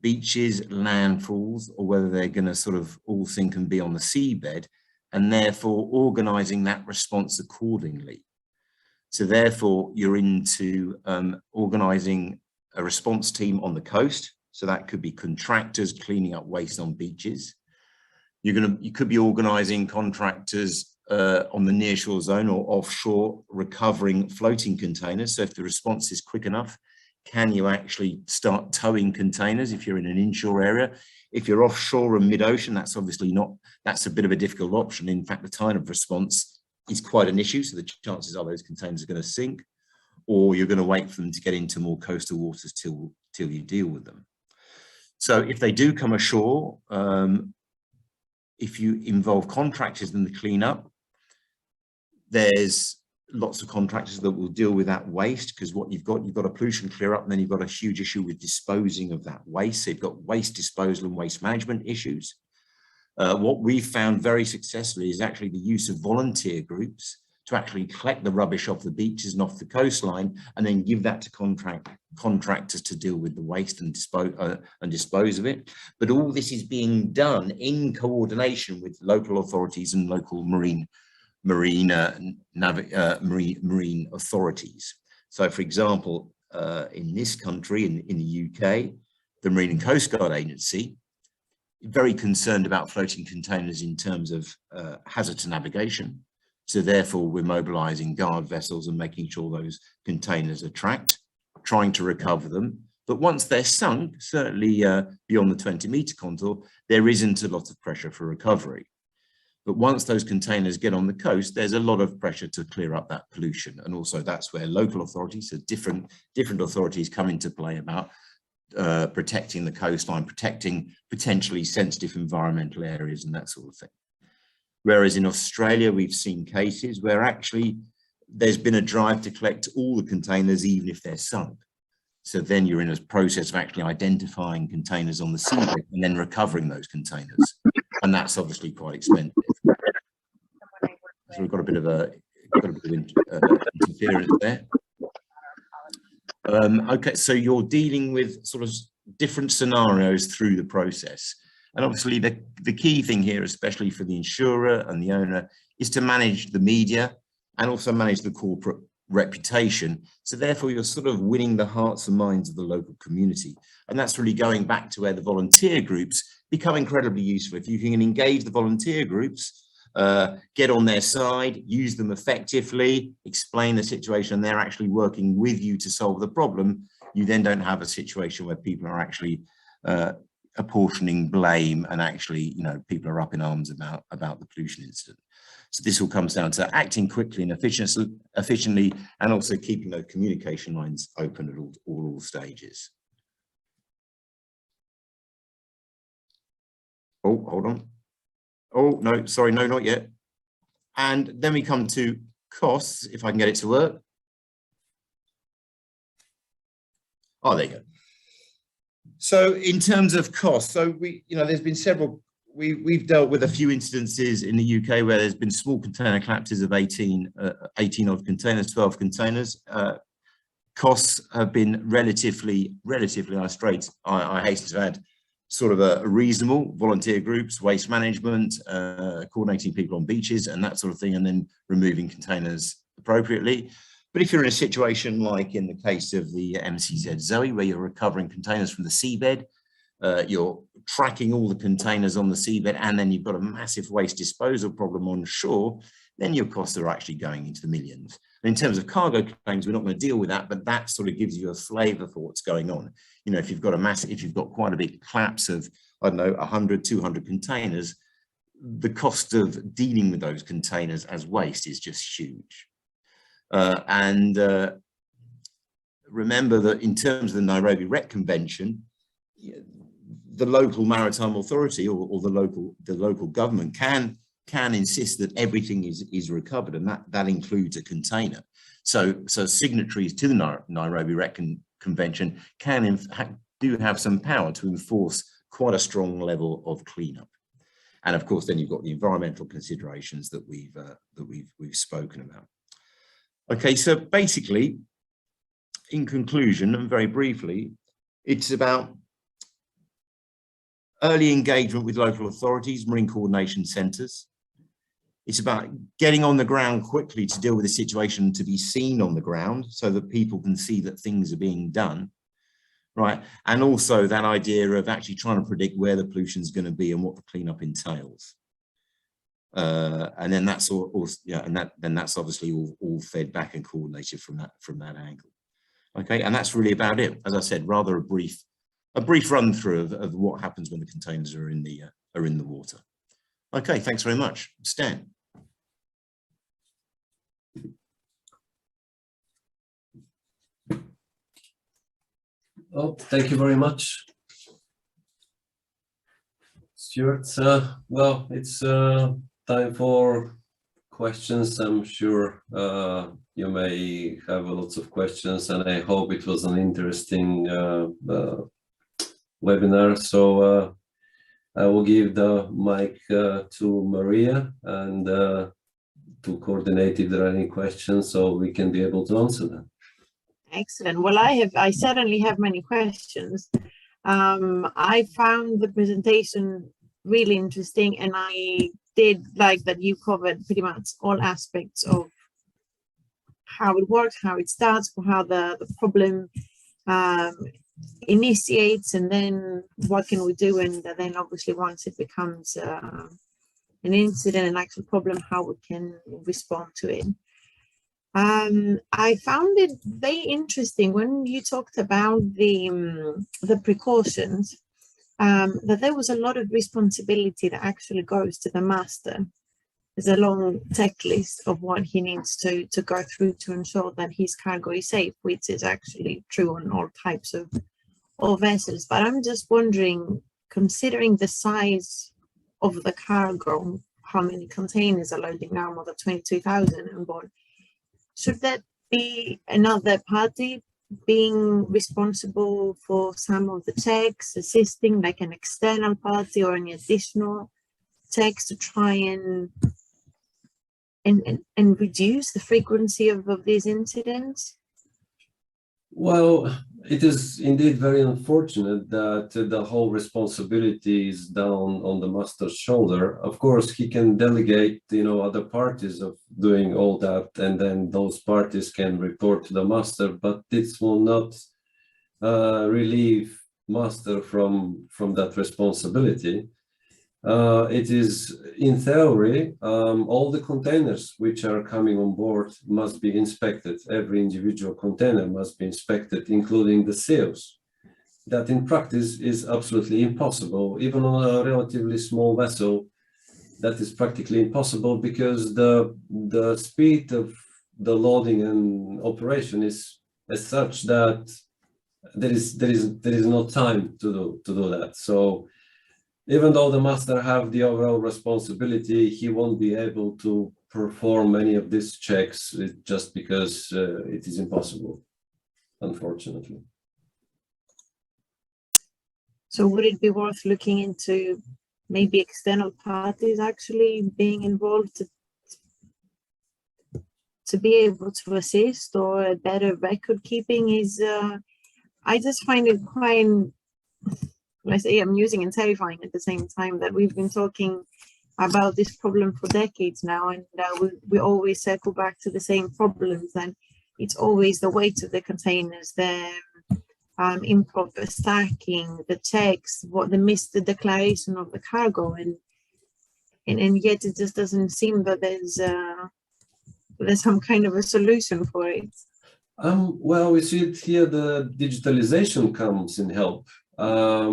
beaches, landfalls, or whether they're going to sort of all sink and be on the seabed, and therefore organizing that response accordingly. So therefore you're into organizing a response team on the coast. So that could be contractors cleaning up waste on beaches. You could be organizing contractors on the nearshore zone or offshore recovering floating containers. So if the response is quick enough, can you actually start towing containers if you're in an inshore area? If you're offshore and mid-ocean, that's obviously not, that's a bit of a difficult option. In fact, the time of response is quite an issue. So the chances are those containers are going to sink, or you're going to wait for them to get into more coastal waters till you deal with them. So if they do come ashore, if you involve contractors in the cleanup, there's lots of contractors that will deal with that waste, because what you've got a pollution clear up, and then you've got a huge issue with disposing of that waste. So you've got waste disposal and waste management issues. What we've found very successfully is actually the use of volunteer groups to actually collect the rubbish off the beaches and off the coastline, and then give that to contractors to deal with the waste and dispose of it. But all this is being done in coordination with local authorities and local marine authorities. So for example, in this country, in the UK, the Marine and Coast Guard Agency, very concerned about floating containers in terms of hazard to navigation. So therefore we're mobilizing guard vessels and making sure those containers are tracked, trying to recover them. But once they're sunk, certainly beyond the 20-meter contour, there isn't a lot of pressure for recovery. But once those containers get on the coast, there's a lot of pressure to clear up that pollution. And also that's where local authorities, so different authorities come into play about protecting the coastline, protecting potentially sensitive environmental areas and that sort of thing. Whereas in Australia, we've seen cases where actually there's been a drive to collect all the containers, even if they're sunk. So then you're in a process of actually identifying containers on the seabed and then recovering those containers. And that's obviously quite expensive. So we've got a bit of interference there. Okay, so you're dealing with sort of different scenarios through the process. And obviously the key thing here, especially for the insurer and the owner, is to manage the media and also manage the corporate reputation. So therefore you're sort of winning the hearts and minds of the local community. And that's really going back to where the volunteer groups become incredibly useful. If you can engage the volunteer groups, get on their side, use them effectively, explain the situation, and they're actually working with you to solve the problem, you then don't have a situation where people are actually apportioning blame and actually, people are up in arms about the pollution incident. So this all comes down to acting quickly and efficiently, and also keeping those communication lines open at all stages. Oh, hold on. Oh, no, sorry, no, not yet. And then we come to costs, if I can get it to work. Oh, there you go. So in terms of costs, so there's been several, we've dealt with a few incidences in the UK where there's been small container collapses of 18 odd containers, 12 containers. Costs have been relatively I hasten to add, sort of a reasonable, volunteer groups, waste management, coordinating people on beaches and that sort of thing, and then removing containers appropriately. But if you're in a situation like in the case of the MCZ Zoe, where you're recovering containers from the seabed, you're tracking all the containers on the seabed, and then you've got a massive waste disposal problem on shore, then your costs are actually going into the millions. And in terms of cargo claims, we're not going to deal with that, but that sort of gives you a flavour for what's going on. If you've got quite a big collapse of, I don't know, 100, 200 containers, the cost of dealing with those containers as waste is just huge. Remember that in terms of the Nairobi Wreck Convention, the local maritime authority or the local government can insist that everything is recovered, and that includes a container. So signatories to the Nairobi Wreck Convention do have some power to enforce quite a strong level of cleanup. And of course, then you've got the environmental considerations that we've spoken about. Okay, so basically, in conclusion, and very briefly, it's about early engagement with local authorities, marine coordination centres. It's about getting on the ground quickly to deal with the situation, to be seen on the ground so that people can see that things are being done, right? And also that idea of actually trying to predict where the pollution is going to be and what the cleanup entails. And then that's that's obviously all fed back and coordinated from that angle. Okay, and that's really about it. As I said, rather a brief run through of what happens when the containers are in the water. Okay, thanks very much. Stan.
Oh, thank you very much, Stuart. Well, it's time for questions. I'm sure you may have lots of questions, and I hope it was an interesting webinar. So I will give the mic to Maria and to coordinate if there are any questions, so we can be able to answer them.
Excellent. Well, I certainly have many questions. I found the presentation really interesting, and I did like that you covered pretty much all aspects of how it works, how it starts, how the problem initiates, and then what can we do, and then obviously once it becomes an incident, an actual problem, how we can respond to it. I found it very interesting when you talked about the precautions, that there was a lot of responsibility that actually goes to the master. There's a long checklist of what he needs to go through to ensure that his cargo is safe, which is actually true on all types of vessels. But I'm just wondering, considering the size of the cargo, how many containers are loading now, more than 22,000 on board, should that be another party being responsible for some of the checks, assisting like an external party or any additional checks to try and reduce the frequency of these incidents?
Well, it is indeed very unfortunate that the whole responsibility is down on the master's shoulder. Of course, he can delegate, other parties of doing all that, and then those parties can report to the master, but this will not relieve master from that responsibility. It is, in theory, all the containers which are coming on board must be inspected. Every individual container must be inspected, including the seals. That in practice is absolutely impossible. Even on a relatively small vessel, that is practically impossible because the speed of the loading and operation is as such that there is no time to do that. So even though the master have the overall responsibility, he won't be able to perform any of these checks just because it is impossible, unfortunately.
So would it be worth looking into maybe external parties actually being involved to be able to assist, or better record keeping? Is I just find it quite, I say, amusing and terrifying at the same time that we've been talking about this problem for decades now, and we always circle back to the same problems, and it's always the weight of the containers, the improper stacking, the checks, the declaration of the cargo, and yet it just doesn't seem that there's some kind of a solution for it.
Well, we see it here, the digitalization comes in help. I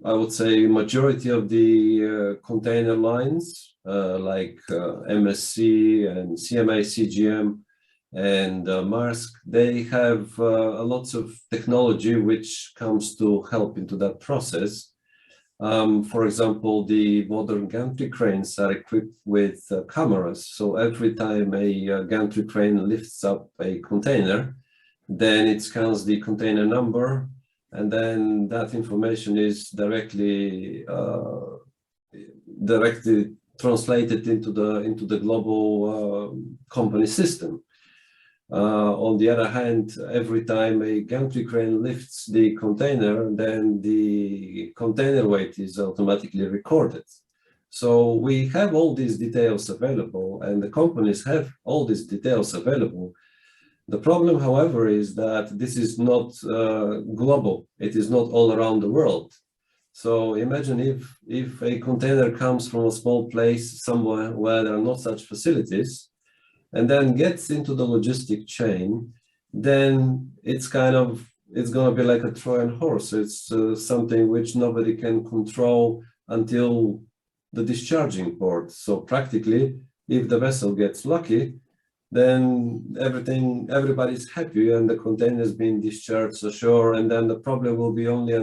would say majority of the container lines like MSC and CMA, CGM and Maersk, they have lots of technology which comes to help into that process. For example, the modern gantry cranes are equipped with cameras. So every time a gantry crane lifts up a container, then it scans the container number, and then that information is directly translated into the global company system. On the other hand, every time a gantry crane lifts the container, then the container weight is automatically recorded. So we have all these details available, and the companies have all these details available. The problem, however, is that this is not global. It is not all around the world. So imagine if a container comes from a small place somewhere where there are not such facilities, and then gets into the logistic chain, then it's going to be like a Trojan horse. It's something which nobody can control until the discharging port. So practically, if the vessel gets lucky, then everybody's happy and the container is being discharged ashore, and then the problem will be only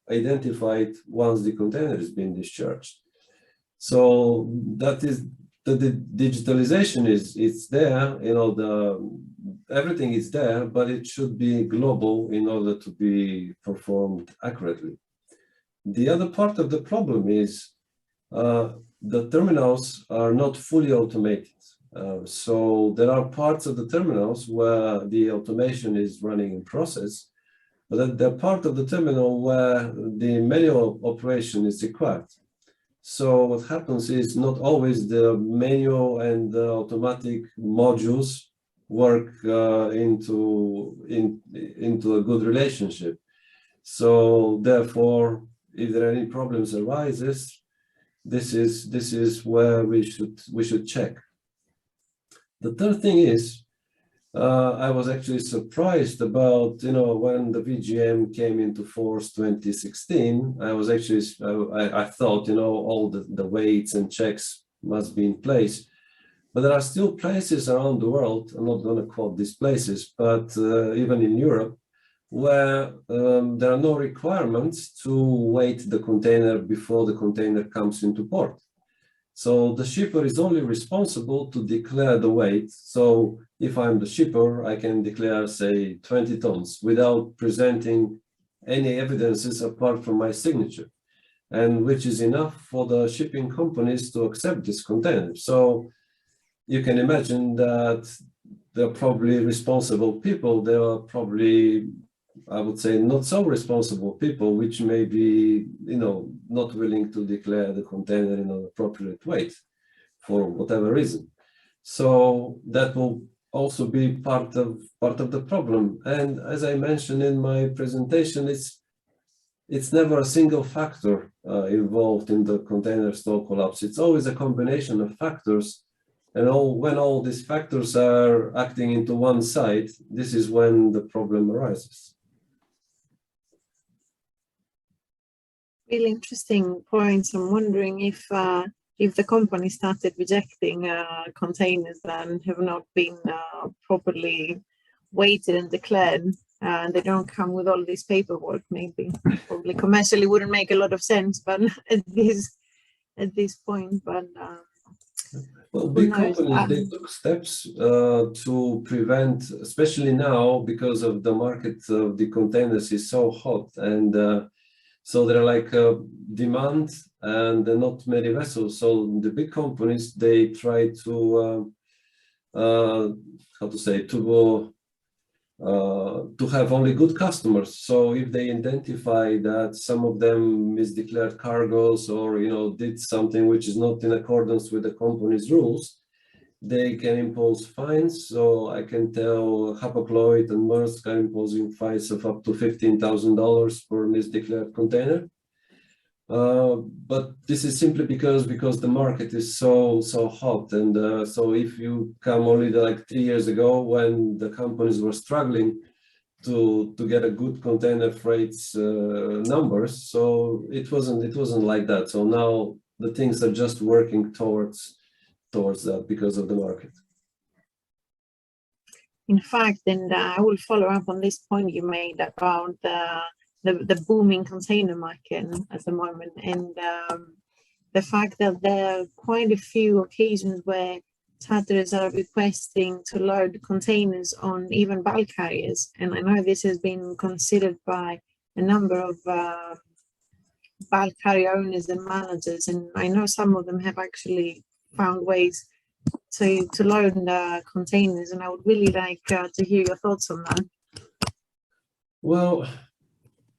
identified once the container is being discharged. So that is the digitalization it's there, everything is there, but it should be global in order to be performed accurately. The other part of the problem is the terminals are not fully automated. So there are parts of the terminals where the automation is running in process, but there are part of the terminal where the manual operation is required. So what happens is not always the manual and the automatic modules work into a good relationship. So therefore, if there are any problems arises, this is where we should check. The third thing is, I was actually surprised about, when the VGM came into force 2016, I thought, all the weights and checks must be in place. But there are still places around the world, I'm not going to quote these places, but even in Europe, where there are no requirements to weight the container before the container comes into port. So the shipper is only responsible to declare the weight. So if I'm the shipper, I can declare, say, 20 tons without presenting any evidences apart from my signature, and which is enough for the shipping companies to accept this container. So you can imagine that they're probably responsible people. There are probably, I would say, not so responsible people, which may be, not willing to declare the container in an appropriate weight for whatever reason. So that will also be part of the problem. And as I mentioned in my presentation, it's never a single factor involved in the container stow collapse. It's always a combination of factors. And when all these factors are acting into one side, this is when the problem arises.
Really interesting points. I'm wondering if the company started rejecting containers that have not been properly weighted and declared, and they don't come with all this paperwork, maybe probably commercially wouldn't make a lot of sense, but at this point, but
well, big companies, they took steps to prevent, especially now because of the market of the containers is so hot, and so they're like demand and there are not many vessels. So the big companies, they try to to have only good customers. So if they identify that some of them misdeclared cargoes or did something which is not in accordance with the company's rules, they can impose fines. So I can tell Hapag-Lloyd and Maersk are imposing fines of up to $15,000 for misdeclared container. But this is simply because the market is so hot, and so if you come only like 3 years ago when the companies were struggling to get a good container freights numbers, so it wasn't like that. So now the things are just working towards that because of the market.
In fact, and I will follow up on this point you made about the booming container market at the moment, and the fact that there are quite a few occasions where charterers are requesting to load containers on even bulk carriers. And I know this has been considered by a number of bulk carrier owners and managers, and I know some of them have actually found ways to load containers, and I would really like to hear your thoughts on that.
Well,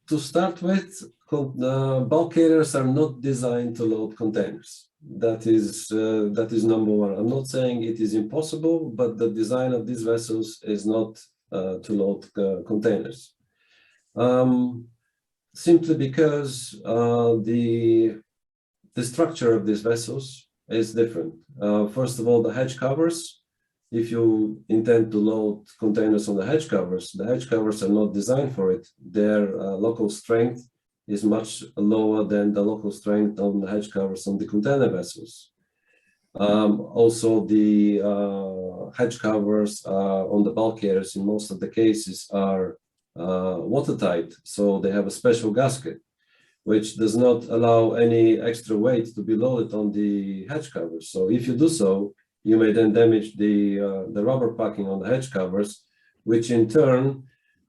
to start with, bulk carriers are not designed to load containers. That is number one. I'm not saying it is impossible, but the design of these vessels is not to load containers. Simply because the structure of these vessels is different. First of all, the hatch covers. If you intend to load containers on the hatch covers are not designed for it. Their local strength is much lower than the local strength on the hatch covers on the container vessels. Also, the hatch covers on the bulk carriers in most of the cases are watertight, so they have a special gasket, which does not allow any extra weight to be loaded on the hatch covers. So if you do so, you may then damage the rubber packing on the hatch covers, which in turn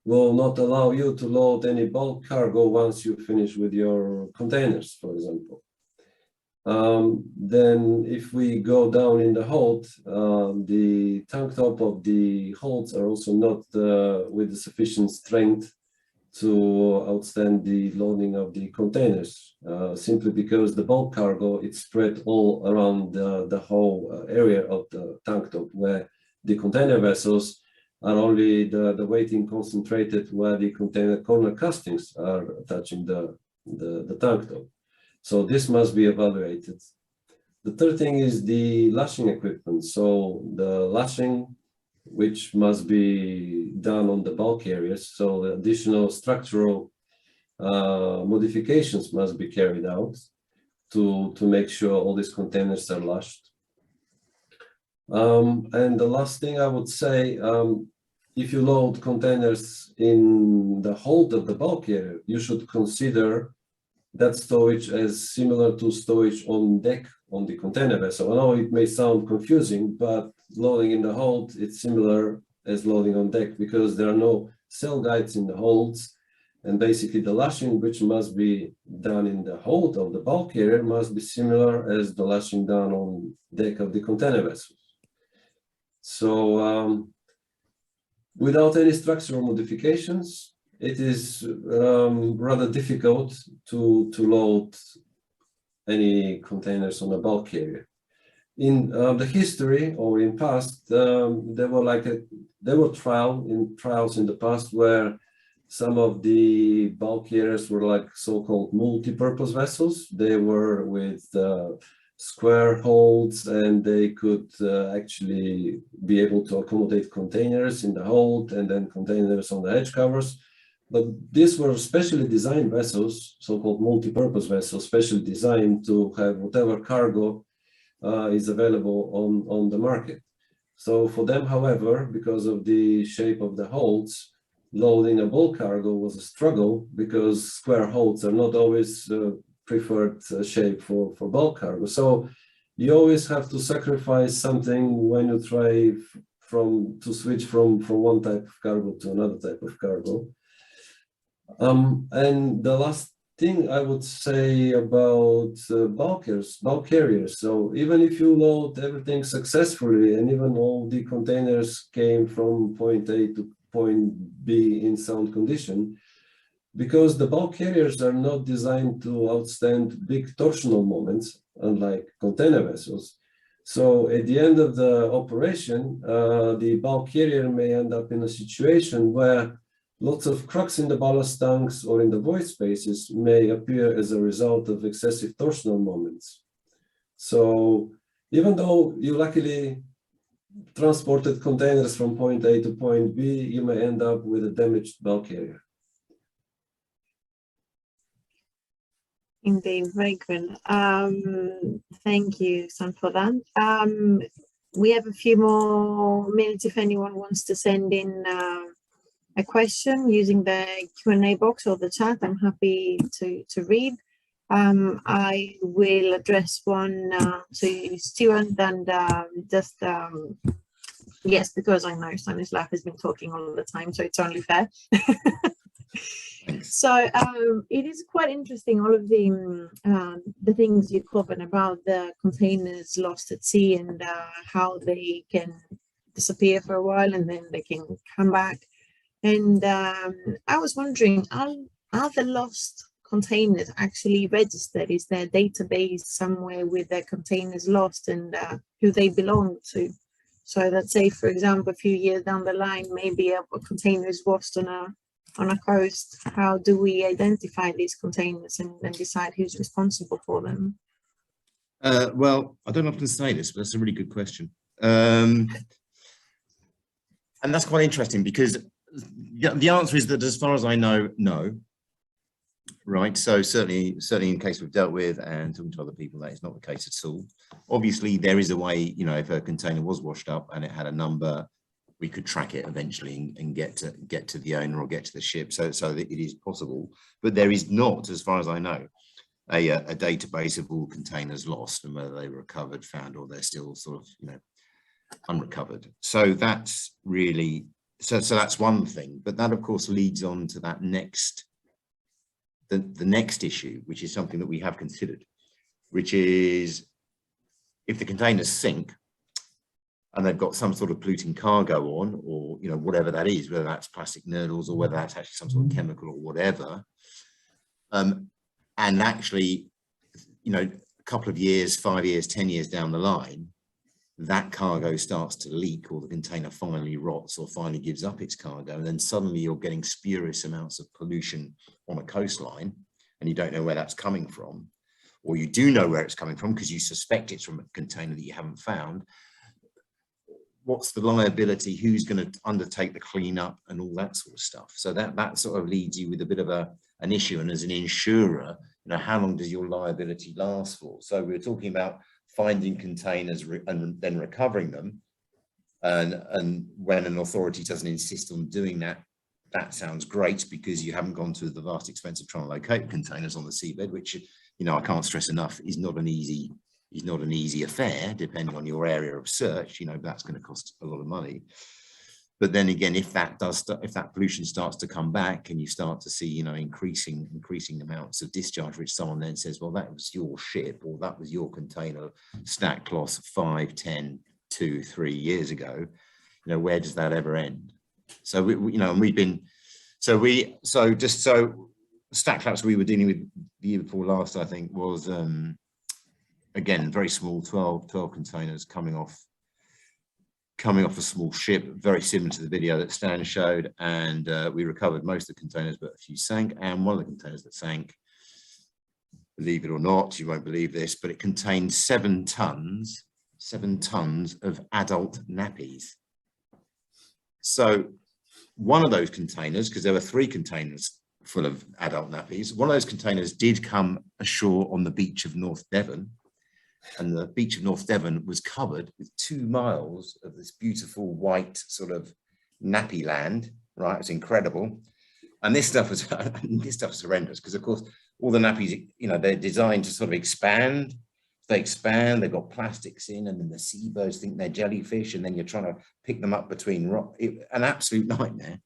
will not allow you to load any bulk cargo once you finish with your containers, for example. Then if we go down in the hold, the tank top of the holds are also not with the sufficient strength to outstand the loading of the containers, simply because the bulk cargo is spread all around the whole area of the tank top, where the container vessels are only the weighting concentrated where the container corner castings are touching the tank top. So this must be evaluated. The third thing is the lashing equipment. So the lashing, which must be done on the bulk carriers, so the additional structural modifications must be carried out to make sure all these containers are lashed. And the last thing I would say, if you load containers in the hold of the bulk carrier, you should consider that stowage as similar to stowage on deck on the container vessel. I know it may sound confusing, but loading in the hold, it's similar as loading on deck because there are no cell guides in the holds. And basically the lashing which must be done in the hold of the bulk carrier must be similar as the lashing done on deck of the container vessel. So without any structural modifications, it is rather difficult to load any containers on a bulk carrier. In the history or in past, there were trials in the past where Some of the bulk carriers were like so-called multi-purpose vessels. They were with square holds, and they could actually be able to accommodate containers in the hold and then containers on the edge covers. But these were specially designed vessels, so-called multi-purpose vessels, specially designed to have whatever cargo is available on the market. So for them, however, because of the shape of the holds, loading a bulk cargo was a struggle, because square holds are not always preferred shape for bulk cargo. So you always have to sacrifice something when you try to switch from one type of cargo to another type of cargo. And the last thing I would say about bulk carriers. So even if you load everything successfully, and even all the containers came from point A to point B in sound condition, because the bulk carriers are not designed to withstand big torsional moments, unlike container vessels. So at the end of the operation, the bulk carrier may end up in a situation where lots of cracks in the ballast tanks or in the void spaces may appear as a result of excessive torsional moments. So even though you luckily transported containers from point A to point B, you may end up with a damaged bulk carrier.
Indeed, very good. Thank you, Sam, for that. We have a few more minutes if anyone wants to send in a question using the Q&A box or the chat. I'm happy to read. I will address one to Stuart, and yes, because I know Stanislav has been talking all the time, so it's only fair. So it is quite interesting, all of the things you covered about the containers lost at sea, and how they can disappear for a while and then they can come back. And I was wondering, are the lost containers actually registered? Is there a database somewhere with their containers lost and who they belong to? So let's say, for example, a few years down the line, maybe a container is lost on a coast. How do we identify these containers and decide who's responsible for them?
Well, I don't often say this, but that's a really good question. And that's quite interesting, because the answer is that, as far as I know, no. Right. So certainly in case we've dealt with and talking to other people, that is not the case at all. Obviously, there is a way, you know, if a container was washed up and it had a number, we could track it eventually and get to the owner or get to the ship. So that it is possible, but there is not, as far as I know, a database of all containers lost and whether they were recovered, found, or they're still sort of, you know, unrecovered. So that's really, so that's one thing. But that, of course, leads on to that next, the next issue, which is something that we have considered, which is if the containers sink and they've got some sort of polluting cargo on, or, you know, whatever that is, whether that's plastic nurdles or whether that's actually some sort of chemical or whatever, and actually, you know, a couple of years, 5 years, 10 years down the line, that cargo starts to leak, or the container finally rots or finally gives up its cargo, and then suddenly you're getting spurious amounts of pollution on a coastline, and you don't know where that's coming from, or you do know where it's coming from because you suspect it's from a container that you haven't found. What's the liability? Who's going to undertake the cleanup and all that sort of stuff? So that sort of leads you with a bit of an issue. And as an insurer, you know, how long does your liability last for? So we're talking about finding containers and then recovering them. And when an authority doesn't insist on doing that, that sounds great, because you haven't gone to the vast expense of trying to locate containers on the seabed, which, you know, I can't stress enough, is not an easy affair, depending on your area of search. You know, that's going to cost a lot of money. But then again, if that pollution starts to come back and you start to see, you know, increasing amounts of discharge, which someone then says, well, that was your ship, or that was your container stack loss 5, 10, 2, 3 years ago, you know, where does that ever end? So we you know, and we've been, so stack collapse we were dealing with the year before last, I think, was again very small, 12 containers coming off coming off a small ship, very similar to the video that Stan showed, and we recovered most of the containers, but a few sank, and one of the containers that sank, believe it or not, you won't believe this, but it contained 7 tons of adult nappies. So one of those containers, because there were 3 containers full of adult nappies, one of those containers did come ashore on the beach of North Devon, and the beach of North Devon was covered with 2 miles of this beautiful white sort of nappy land, right? It's incredible. And this stuff was horrendous, because of course all the nappies, you know, they're designed to sort of expand. They expand, they've got plastics in, and then the seabirds think they're jellyfish, and then you're trying to pick them up between rock. An absolute nightmare.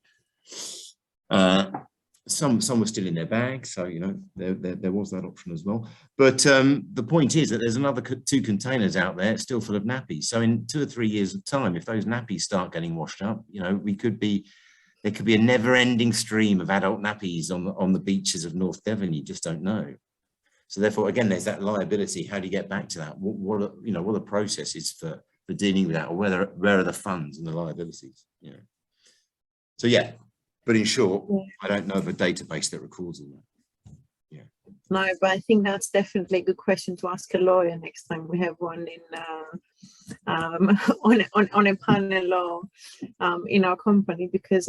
Some were still in their bags, so you know there was that option as well. But the point is that there's another 2 containers out there still full of nappies. So in 2 or 3 years of time, if those nappies start getting washed up, you know, there could be a never-ending stream of adult nappies on the beaches of North Devon. You just don't know. So therefore, again, there's that liability. How do you get back to that? What are the processes for dealing with that, or where are the funds and the liabilities? You know. So yeah. But in short, I don't know of a database that records all that. Yeah.
No, but I think that's definitely a good question to ask a lawyer next time we have one in on a panel or in our company, because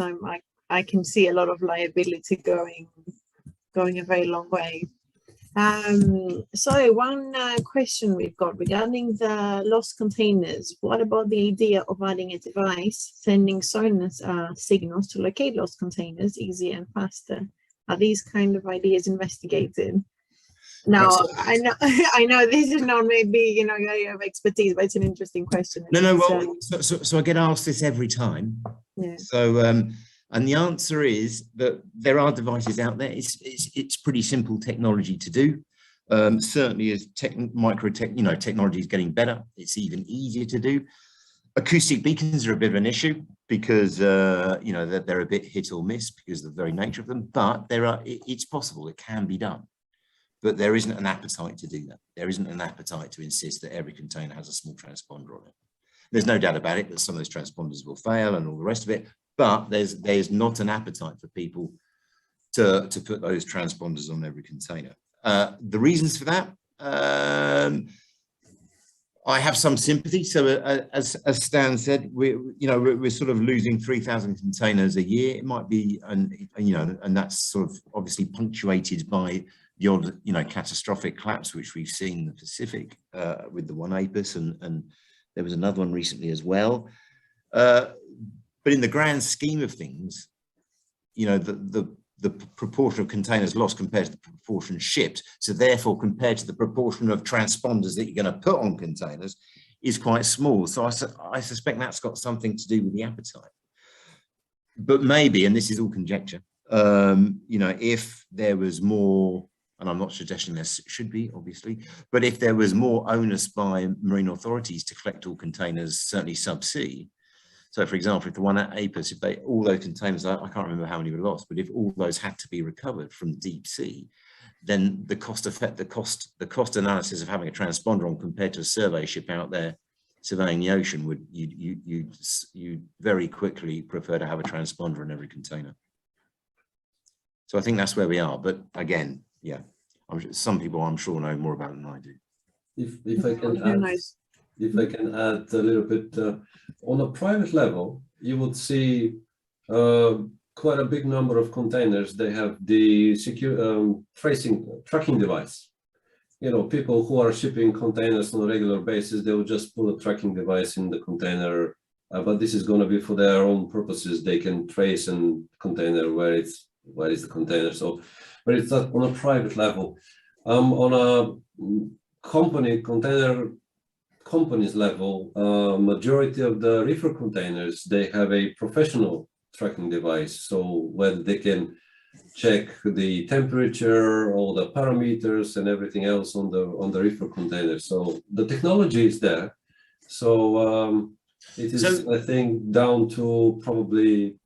I can see a lot of liability going a very long way. So one question we've got regarding the lost containers. What about the idea of adding a device sending sonar signals to locate lost containers easier and faster? Are these kind of ideas investigated? Now, I know this is not maybe, you know, your area of expertise, but it's an interesting question.
No, well, so I get asked this every time.
Yeah.
So, and the answer is that there are devices out there. It's pretty simple technology to do. Certainly as technology is getting better, it's even easier to do. Acoustic beacons are a bit of an issue because you know, they're a bit hit or miss because of the very nature of them, but it's possible, it can be done. But there isn't an appetite to do that. There isn't an appetite to insist that every container has a small transponder on it. There's no doubt about it that some of those transponders will fail and all the rest of it, but there's not an appetite for people to put those transponders on every container. The reasons for that, I have some sympathy. So as Stan said, we're sort of losing 3,000 containers a year. It might be, and that's sort of obviously punctuated by the odd, catastrophic collapse, which we've seen in the Pacific with the one APIS, and there was another one recently as well. But in the grand scheme of things, the proportion of containers lost compared to the proportion shipped, so therefore compared to the proportion of transponders that you're going to put on containers, is quite small. So I suspect that's got something to do with the appetite. But maybe, and this is all conjecture, if there was more, and I'm not suggesting there should be, obviously, but if there was more onus by marine authorities to collect all containers, certainly subsea. So, for example, if the one at APIS, if all those containers, I can't remember how many were lost, but if all those had to be recovered from the deep sea, then the cost analysis of having a transponder on compared to a survey ship out there surveying the ocean you'd very quickly prefer to have a transponder in every container. So I think that's where we are. But again, yeah, some people I'm sure know more about it than I do.
If I can add a little bit, on a private level, you would see quite a big number of containers. They have the secure tracking device. People who are shipping containers on a regular basis, they will just put a tracking device in the container, but this is going to be for their own purposes. They can trace a container where is the container. So, but it's not on a private level. On a companies level, majority of the reefer containers, they have a professional tracking device, so whether they can check the temperature, all the parameters and everything else on the reefer container. So the technology is there. So it is, I think, down to probably,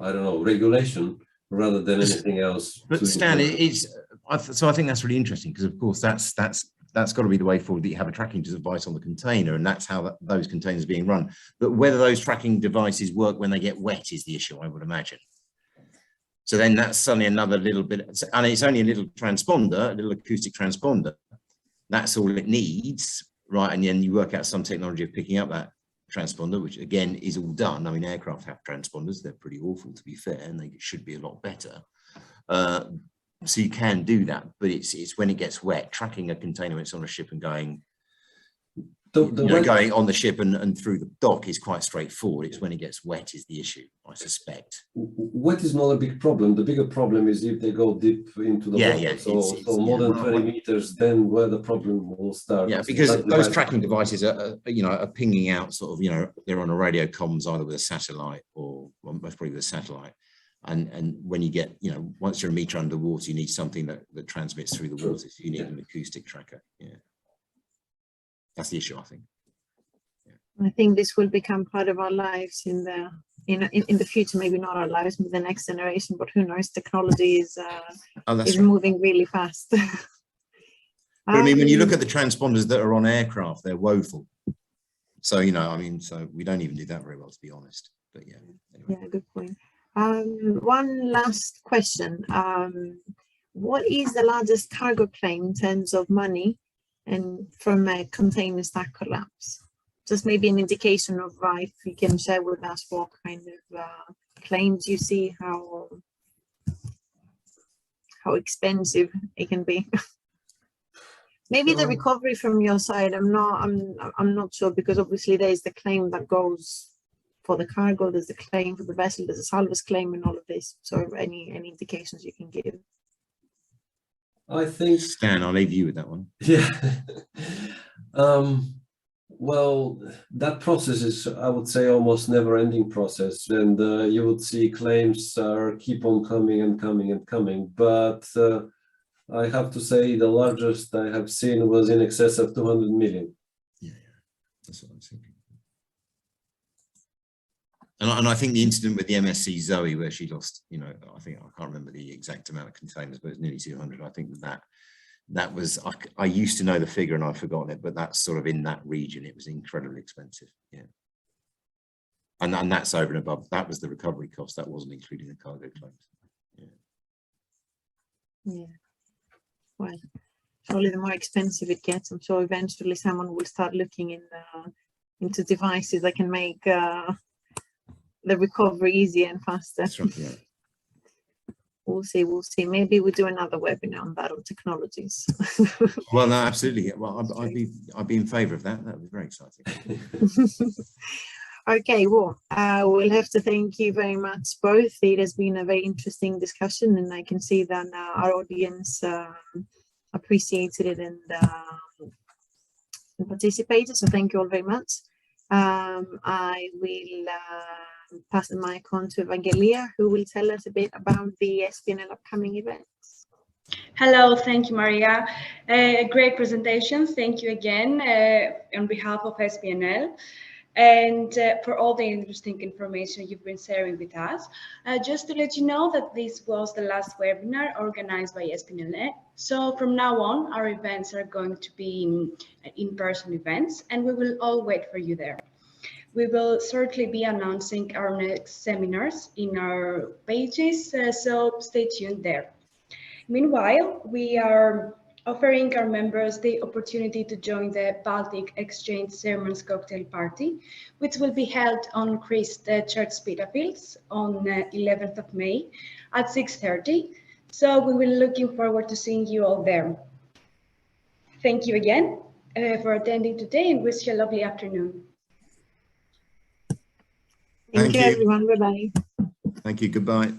I don't know, regulation rather than anything else.
But Stan, so I think that's really interesting, because of course that's that's got to be the way forward, that you have a tracking device on the container, and that's how those containers are being run. But whether those tracking devices work when they get wet is the issue, I would imagine. So then that's suddenly another little bit, and it's only a little transponder, a little acoustic transponder. That's all it needs, right? And then you work out some technology of picking up that transponder, which again is all done. I mean, aircraft have transponders, they're pretty awful to be fair, and they should be a lot better. So you can do that, but it's when it gets wet, tracking a container when it's on a ship and going, going on the ship and through the dock is quite straightforward. It's when it gets wet is the issue, I suspect.
Wet is not a big problem. The bigger problem is if they go deep into the water.
Yeah,
so more than 20 meters, then where the problem will start.
Yeah, because those tracking devices are, are pinging out sort of, they're on a radio comms either with a satellite or most probably with a satellite. And when you get, once you're a meter underwater, you need something that transmits through the water. So you need an acoustic tracker. Yeah. That's the issue, I think.
Yeah. I think this will become part of our lives in the future. Maybe not our lives, but the next generation. But who knows? Technology is moving really fast.
But I mean, when you look at the transponders that are on aircraft, they're woeful. So so we don't even do that very well, to be honest. But yeah. Anyway.
Yeah, good point. One last question. What is the largest cargo claim in terms of money and from a container stack collapse? Just maybe an indication of if you can share with us what kind of claims you see, how expensive it can be. Maybe the recovery from your side. I'm not sure, because obviously there's the claim that goes for the cargo, there's the claim for the vessel, there's a salvage claim, and all of this. So any indications you can give?
I think,
Stan, I'll leave you with that one.
Yeah. Well, that process is, I would say, almost never-ending process, and you would see claims keep on coming and coming and coming. But I have to say the largest I have seen was in excess of 200 million.
Yeah, that's what I'm thinking. And I think the incident with the MSC Zoe, where she lost, I think, I can't remember the exact amount of containers, but it's nearly 200. I think that was, I used to know the figure and I've forgotten it, but that's sort of in that region. It was incredibly expensive. Yeah. And that's over and above. That was the recovery cost. That wasn't including the cargo claims. Yeah.
Yeah. Well, surely the more expensive it gets, I'm sure eventually someone will start looking into devices that can make the recovery easier and faster.
That's right, yeah.
We'll see. Maybe we'll do another webinar on that, on technologies.
Well, no, absolutely. Well, I'd be in favour of that. That would be very exciting.
Okay, well, we'll have to thank you very much both. It has been a very interesting discussion, and I can see that our audience appreciated it and participated. So thank you all very much. I will pass the mic on to Evangelia, who will tell us a bit about the SPNL upcoming events.
Hello, thank you, Maria. Great presentation. Thank you again on behalf of SPNL and for all the interesting information you've been sharing with us. Just to let you know that this was the last webinar organized by SPNL. So from now on, our events are going to be in-person events, and we will all wait for you there. We will certainly be announcing our next seminars in our pages, so stay tuned there. Meanwhile, we are offering our members the opportunity to join the Baltic Exchange Chairman's Cocktail Party, which will be held on Christ Church Spitalfields on 11th of May at 6:30. So we will be looking forward to seeing you all there. Thank you again for attending today, and wish you a lovely afternoon.
Thank you, everyone. Bye-bye.
Thank you. Goodbye.